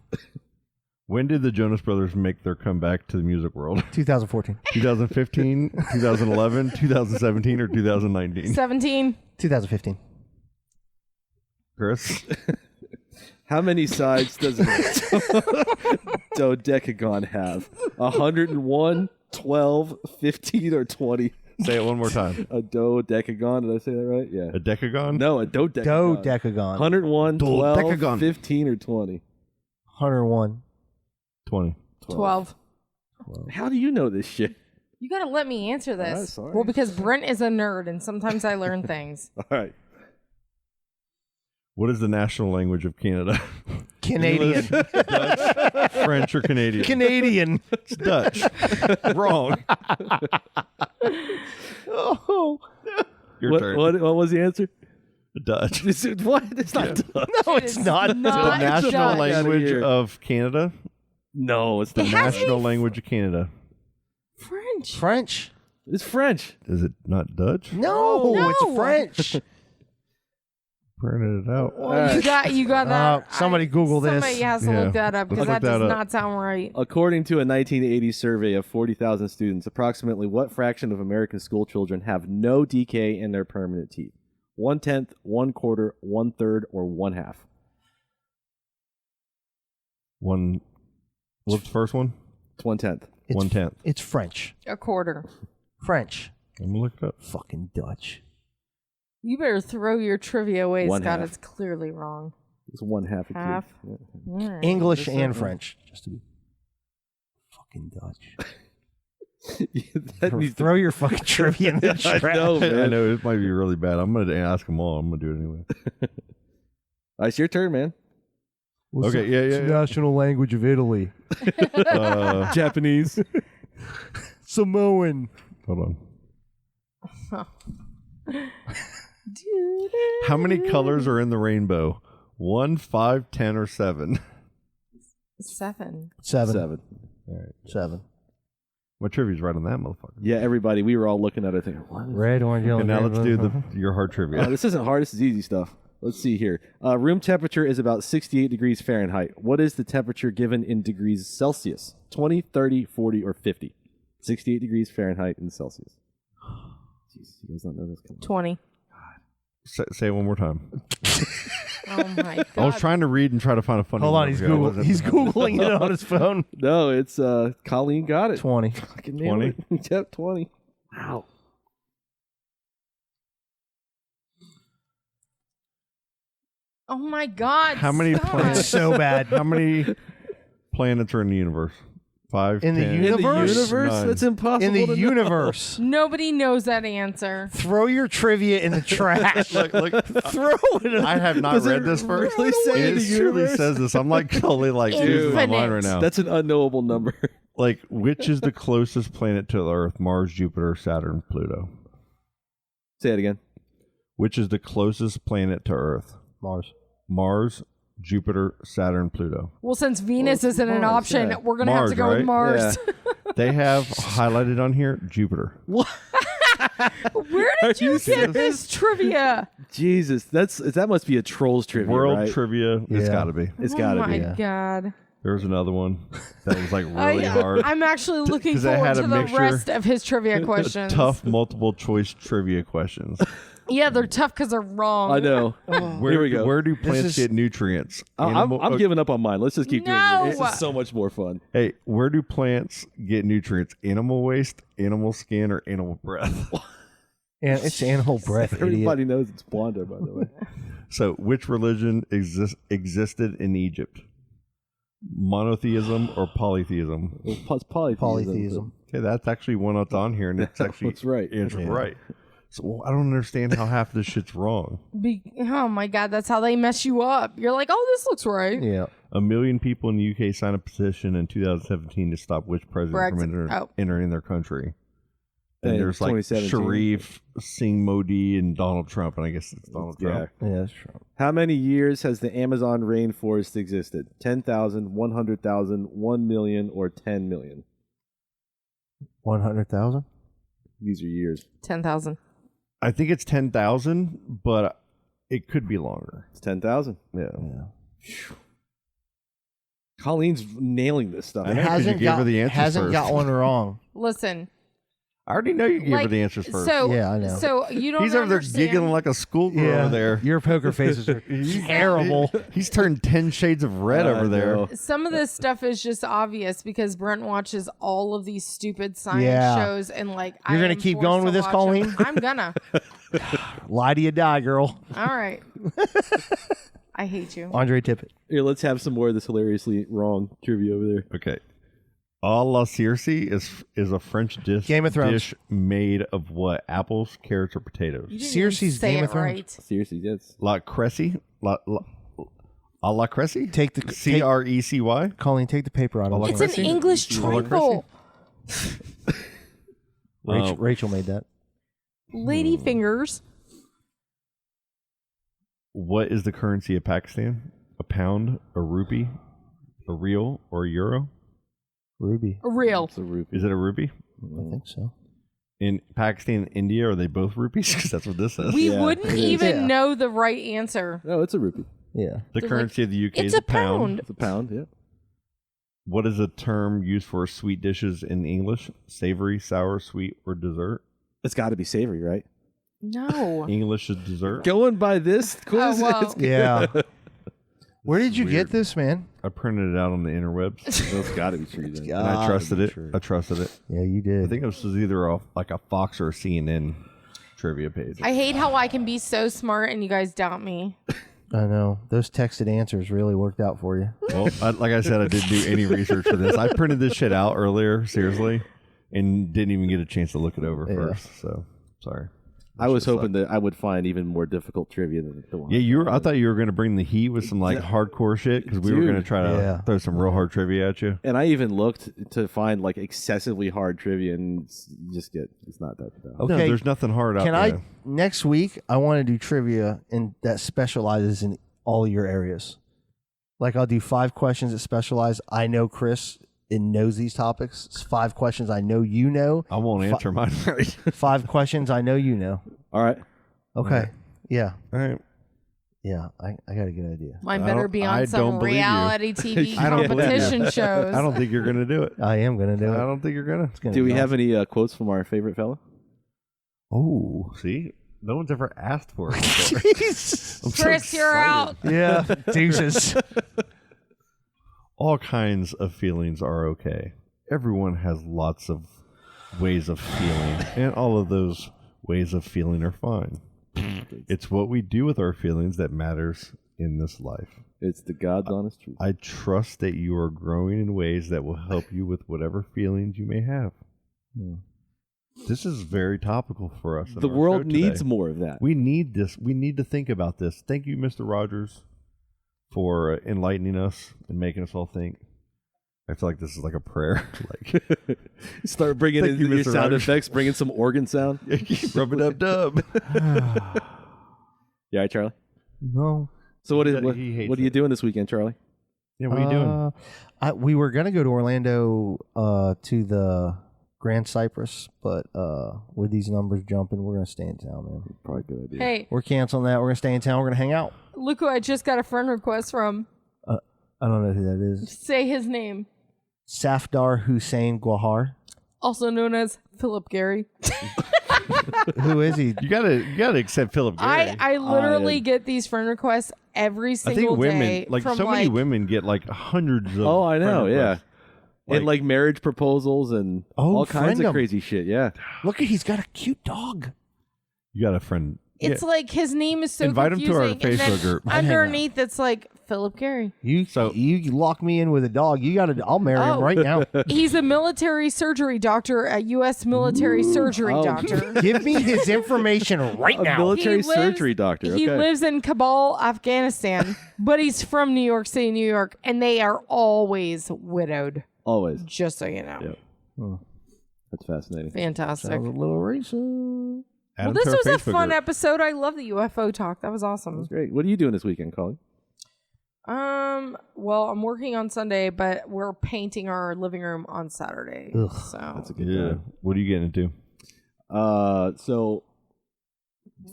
When did the Jonas Brothers make their comeback to the music world? 2014. 2015, 2011, 2017, or 2019? 17. 2015. Chris? How many sides does a dodecagon have? 101, 12, 15, or 20? Say it one more time. A dodecagon. Did I say that right? Yeah. A decagon? No, a dodecagon. Dodecagon. 101, 12, Dodecagon. 15, or 20? 101. 20. 12. How do you know this shit? You got to let me answer this. right, sorry. Well, because Brent is a nerd and sometimes I learn things. All right. What is the national language of Canada? Canadian. Dutch, French, or Canadian? Canadian. It's Dutch. Wrong. Oh. Your turn. What was the answer? Dutch. What? It's not Dutch. No, it's not. The national Dutch. language here. of Canada? No, it's the It has to be National language of Canada. French. French. It's French. Is it not Dutch? No, No. it's French. Printed it out. Well, you got that. Somebody Google this. Somebody has to Yeah. look that up because Let's that look does that up. not sound right. According to a 1980 survey of 40,000 students, approximately what fraction of American school children have no decay in their permanent teeth? 1/10, 1/4, 1/3, or 1/2? One. What's the first one? It's 1/10. It's 1/10. It's French. A quarter. French. I'm gonna look it up. Fucking Dutch. You better throw your trivia away, 1/2. Scott. It's clearly wrong. It's 1/2. Half. Yeah. All right. English and French. Just to be fucking Dutch. That needs to- Throw your fucking trivia in the I trash. know, I man. know it might be really bad. I'm gonna ask them all. I'm gonna do it anyway. All right, it's your turn, man. Okay, yeah. National language of Italy. Japanese. Samoan. Hold on. How many colors are in the rainbow? 1, 5, 10, or 7? 7. 7. 7. All right. 7. My trivia's right on that motherfucker. Yeah, everybody. We were all looking at it thinking, what? Red, orange, yellow. And now green, let's do blue. your hard trivia. This isn't hard. This is easy stuff. Let's see here. Room temperature is about 68 degrees Fahrenheit. What is the temperature given in degrees Celsius? 20, 30, 40, or 50? 68 degrees Fahrenheit in Celsius. Jeez, you guys don't know this. 20. Say it one more time. Oh my god. I was trying to read and try to find a funny Hold on, one. he's Googling it on his phone. No, it's Colleen got it. 20. Fucking nailed it. Yep, 20. Wow. Oh my god. How many stop. planets? So bad. How many planets are in the universe? 5, In the 10, universe? In the universe? 9. That's impossible In the to know. universe. Nobody knows that answer. Throw your trivia in the trash. Look, Throw it. I have not Does read it this first. really say It the surely universe? says this. I'm like totally like losing my mind right now. That's an unknowable number. Like, which is the closest planet to the Earth? Mars, Jupiter, Saturn, Pluto. Say it again. Which is the closest planet to Earth? Mars. Mars, Jupiter, Saturn, Pluto. Well, since Venus isn't an Mars, option, yeah. we're going to have to Mars, go with right? Mars. They have highlighted on here Jupiter. Where did you get this trivia? Jesus, that must be a trolls trivia, World right? trivia. It's Yeah. got to be. It's Oh got to my be. god. There was another one that was like really hard. I'm actually looking 'cause they forward had to a the mixture- rest of his trivia questions. Tough multiple choice trivia questions. Yeah, they're tough because they're wrong. I know. Here we go. Where do plants is- get nutrients? I'm giving up on mine. Let's just keep doing No. this. This is so much more fun. Hey, where do plants get nutrients? Animal waste, animal skin, or animal breath? And it's animal breath, idiot. Everybody knows it's Blonder, by the way. So, which religion existed in Egypt? Monotheism or polytheism? It's polytheism. Polytheism. Okay, that's actually one that's on here, and it's actually That's right. answered right. So I don't understand how half this shit's wrong. Oh my god, that's how they mess you up. You're like, oh, this looks right. Yeah. 1 million people in the UK signed a petition in 2017 to stop which president from Brexit. entering their country. And In there's like 2017. Sharif, Singh Modi, and Donald Trump, and I guess it's Donald Trump. Yeah, that's true. How many years has the Amazon rainforest existed? 10,000, 100,000, 1 million, or 10 million? 100,000? These are years. 10,000. I think it's 10,000, but it could be longer. It's 10,000. Yeah. Colleen's nailing this stuff. I know. 'cause you Hasn't gave her the answers hasn't first. got one wrong. Listen. I already know you gave her Like, the answers first. So, Yeah, I know. So you don't He's over there understand. giggling like a schoolgirl over there. Your poker faces are terrible. He's turned 10 shades of red over there. Some of this stuff is just obvious because Brent watches all of these stupid science Yeah. shows and like You're I gonna am keep forced going to with this, watch Colleen? them. I'm gonna. Lie to you die, girl. All right. I hate you. Andre Tippett. Here, let's have some more of this hilariously wrong trivia over there. Okay. A la Circe is a French dish. Game of Thrones. Dish made of what? Apples, carrots, or potatoes? You didn't Circe's even say Game it of Thrones. right. Seriously, yes. La Cressy? A la Cressy? Take the Crecy? Colleen, take the paper out of It's it. an English trifle. Rachel made that. Lady fingers. What is the currency of Pakistan? A pound, a rupee, a real, or a euro? Ruby. Real. It's a rupee. Is it a rupee? I think so. In Pakistan and India, are they both rupees? Because that's what this says. We Yeah, wouldn't it is. even Yeah. know the right answer. No, it's a rupee. Yeah. The They're currency of the UK It's is a pound. It's a pound, yeah. What is a term used for sweet dishes in English? Savory, sour, sweet, or dessert? It's got to be savory, right? No. English is dessert. Going by this quiz, Oh, well. it's Yeah. Where did you Weird. get this, man? I printed it out on the interwebs it's got to be true. Then. and I trusted it. true. I trusted it. Yeah, you I did. think this was either a Fox or a CNN trivia page. I hate how I can be so smart and you guys doubt me. I know. Those texted answers really worked out for you. Well, like I said, I didn't do any research for this. I printed this shit out earlier, seriously, and didn't even get a chance to look it over first. So sorry. I was hoping that I would find even more difficult trivia than the one. Yeah, I thought you were going to bring the heat with some hardcore shit because we were going to try to throw some real hard trivia at you. And I even looked to find like excessively hard trivia, and it's not that bad. Okay. No, there's nothing hard out Can there. I next week? I want to do trivia that specializes in all your areas. Like I'll do 5 questions that specialize. I know Chris knows these topics. It's 5 questions I know you know. I won't answer mine right. 5 questions I know you know. All right. Okay. Yeah. All right. Yeah. I got a good idea. Mine better be I on some don't believe you. reality TV I don't believe you. competition shows. I don't think you're gonna do it. I am gonna do I it. don't think you're gonna. It's gonna Do we be have awesome. any quotes from our favorite fella? Oh, see, no one's ever asked for it before. I'm so Chris, you're out. Yeah. Deuces. All kinds of feelings are okay. Everyone has lots of ways of feeling, and all of those ways of feeling are fine. It's what we do with our feelings that matters in this life. It's the God's honest truth. I trust that you are growing in ways that will help you with whatever feelings you may have. This is very topical for us. in The our world show today. needs more of that. We need this. We need to think about this. Thank you, Mr. Rogers, for enlightening us and making us all think. I feel like this is like a prayer. Like, Start bringing Thank in you, your Mr. sound Rogers. effects, bringing some organ sound. rub it up, dub. Yeah, right, Charlie. No. So what He hates what are you it. doing this weekend, Charlie? Yeah, what are you doing? We were gonna go to Orlando to the Grand Cypress, but with these numbers jumping, we're gonna stay in town, man. Probably a good idea. Hey, We're canceling that. We're gonna stay in town. We're gonna hang out. look who I just got a friend request from. I don't know who that is. Say his name. Safdar Hussein Gwahar. Also known as Philip Gary. Who is he? You gotta accept Philip Gary. I literally get these friend requests every I single think women, day. like from so many women, get like hundreds of. Oh, I know. friend Yeah. requests. And like marriage proposals and all kinds friend of him. crazy shit. Yeah. Look, he's got a cute dog. You got a friend. It's like his name is so Invite him to our confusing. and then Facebook group. Underneath, it's like Philip Gary. You lock me in with a dog. You got to. I'll marry him Oh. right now. He's a military surgery doctor at U.S. Military Surgery Oh. Doctor. Give me his information right A now. military He lives- surgery doctor. He Okay. lives in Kabul, Afghanistan, but he's from New York City, New York, and they are always widowed. Always. Just so you know. Yep. That's fascinating. Fantastic. Sounds a little racist. Well, this was a fun episode. I love the UFO talk. That was awesome. That's great. What are you doing this weekend, Colleen? Well, I'm working on Sunday, but we're painting our living room on Saturday. Ugh. So That's a good Yeah. time. What are you getting into? So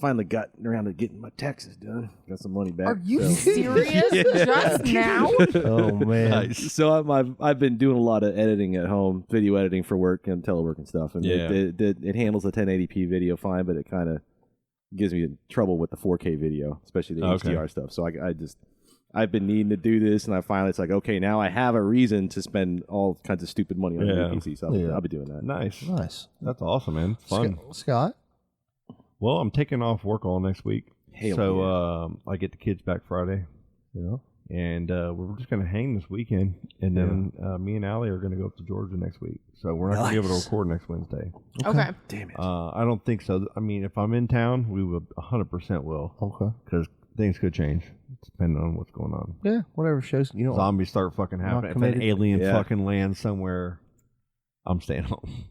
finally got around to getting my taxes done. Got some money back. are you so. serious? Just now? Oh man. So I've been doing a lot of editing at home, video editing for work and telework and stuff, and Yeah. it handles the 1080p video fine, but it kind of gives me trouble with the 4K video, especially the Okay. HDR stuff. So I've been needing to do this, and it's like, okay, now I have a reason to spend all kinds of stupid money on a Yeah. new PC, so I'll be doing that. Nice. Nice. That's awesome, man. Fun. Scott. Well, I'm taking off work all next week. Hell So I get the kids back Friday. Yeah. And we're just going to hang this weekend. And then me and Allie are going to go up to Georgia next week. So we're not going to be able to record next Wednesday. Okay. Damn it. I don't think so. I mean, if I'm in town, we would 100% will. Okay. Because things could change depending on what's going on. Yeah. Whatever shows you know. Zombies start fucking happening. If an committed. alien Yeah. fucking lands somewhere, I'm staying home.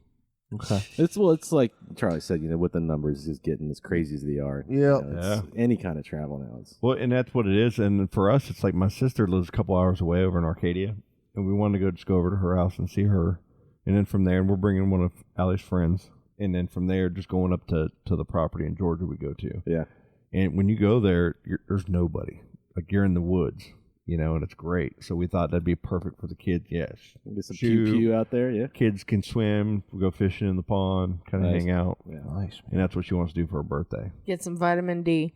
Okay. It's like Charlie said, with the numbers just getting as crazy as they are. Yeah. Yeah. Any kind of travel now. Well, and that's what it is. And for us, it's like my sister lives a couple hours away over in Arcadia, and we wanted to go over to her house and see her. And then from there, and we're bringing one of Allie's friends. And then from there, just going up to the property in Georgia we go to. Yeah. And when you go there, there's nobody. Like, you're in the woods, and it's great. So we thought that'd be perfect for the kids. Yes. Get some Shoot. pew out there, yeah. Kids can swim. We go fishing in the pond, kind of Nice. hang out. Yeah. Nice. And that's what she wants to do for her birthday. Get some vitamin D.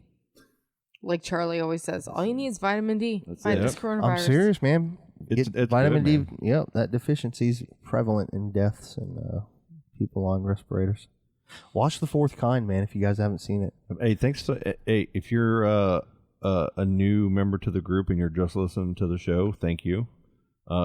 Like Charlie always says, all you need is vitamin D. That's Fight it. this coronavirus. I'm serious, man. It's vitamin good, D. man. Yeah, that deficiency's prevalent in deaths and people on respirators. Watch The Fourth Kind, man. If you guys haven't seen it. Hey, thanks to if you're a new member to the group and you're just listening to the show, thank you.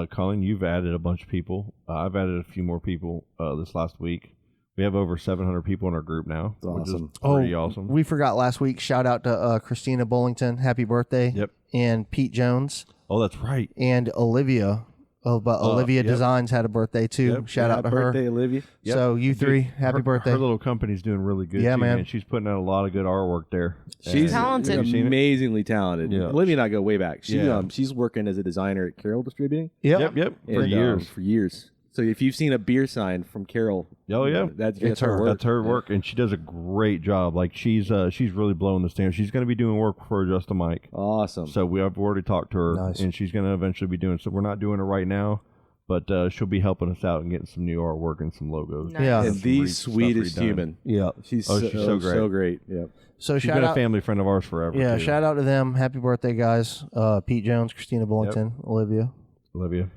Colleen, you've added a bunch of people. I've added a few more people this last week. We have over 700 people in our group now, That's which awesome. is pretty awesome. We forgot last week. Shout out to Christina Bullington. Happy birthday. Yep. And Pete Jones Oh, that's right. and Olivia But Olivia yep. Designs had a birthday too. Yep. Shout out to her. Birthday, Olivia. Yep. So you three, happy her, birthday. Her little company's doing really good. Yeah, too, man. She's putting out a lot of good artwork there. She's talented. Have you seen it? amazingly talented. Yeah. Olivia and I go way back. Yeah. She's working as a designer at Carroll Distributing. Yep. Yep. For And, years. For years. So if you've seen a beer sign from Carroll, Oh, yeah. that's It's her. work. That's her work, and she does a great job. Like she's really blowing the standard. She's going to be doing work for Just a Mike. Awesome. So I've already talked to her, Nice. and she's going to eventually be doing. So we're not doing it right now, but she'll be helping us out and getting some new artwork and some logos. Nice. Yeah. and Some the stuff sweetest redone. human. Yeah. She's Oh, she's so great. So great. Yeah. So She's shout been a out. family friend of ours forever. Yeah, too. shout out to them. Happy birthday, guys. Pete Jones, Christina Bullington, Olivia. Olivia.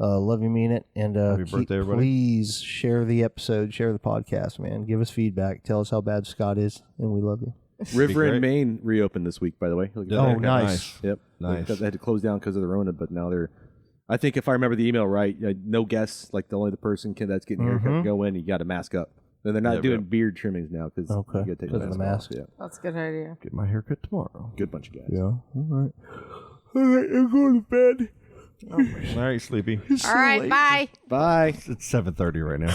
Love you, mean it. And Happy birthday, everybody. please share the episode, share the podcast, man. Give us feedback. Tell us how bad Scott is, and we love you. River great. and Maine reopened this week, by the way. Yeah, Oh, okay, nice. Yep. Nice. They had to close down because of the Rona, but now they're. I think if I remember the email right, no guests. Like the person that's getting a haircut Mhm. go in. You got to mask up. And they're not Yep, doing yep. beard trimmings now because Okay, you got to take 'cause of the mask. off. Yeah. That's a good idea. Get my haircut tomorrow. Good bunch of guys. Yeah. All right. All right, I'm going to bed. All right, Sleepy. All right, bye. Bye. It's 7:30 right now.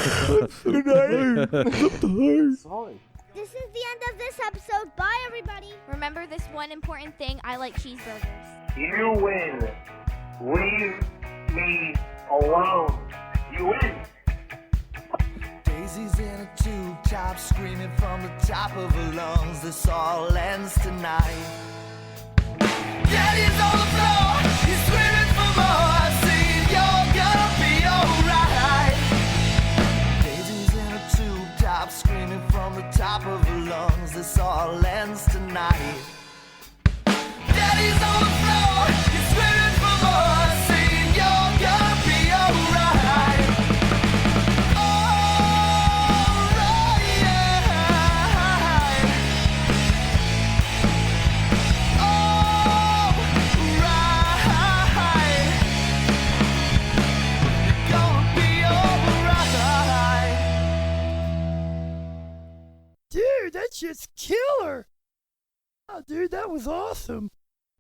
Good night. This is the end of this episode. Bye, everybody. Remember this one important thing, I like cheeseburgers. You win. Leave me alone. You win. Daisy's in a tube top, screaming from the top of her lungs. This all ends tonight. Daddy's on the floor, he's screaming for more. Saying you're gonna be alright. Daisy's in a tube top, screaming from the top of her lungs. This all ends tonight. Daddy's on the floor, he's screaming for more. Saying you're gonna be alright. Dude, that's just killer. Oh, dude, that was awesome.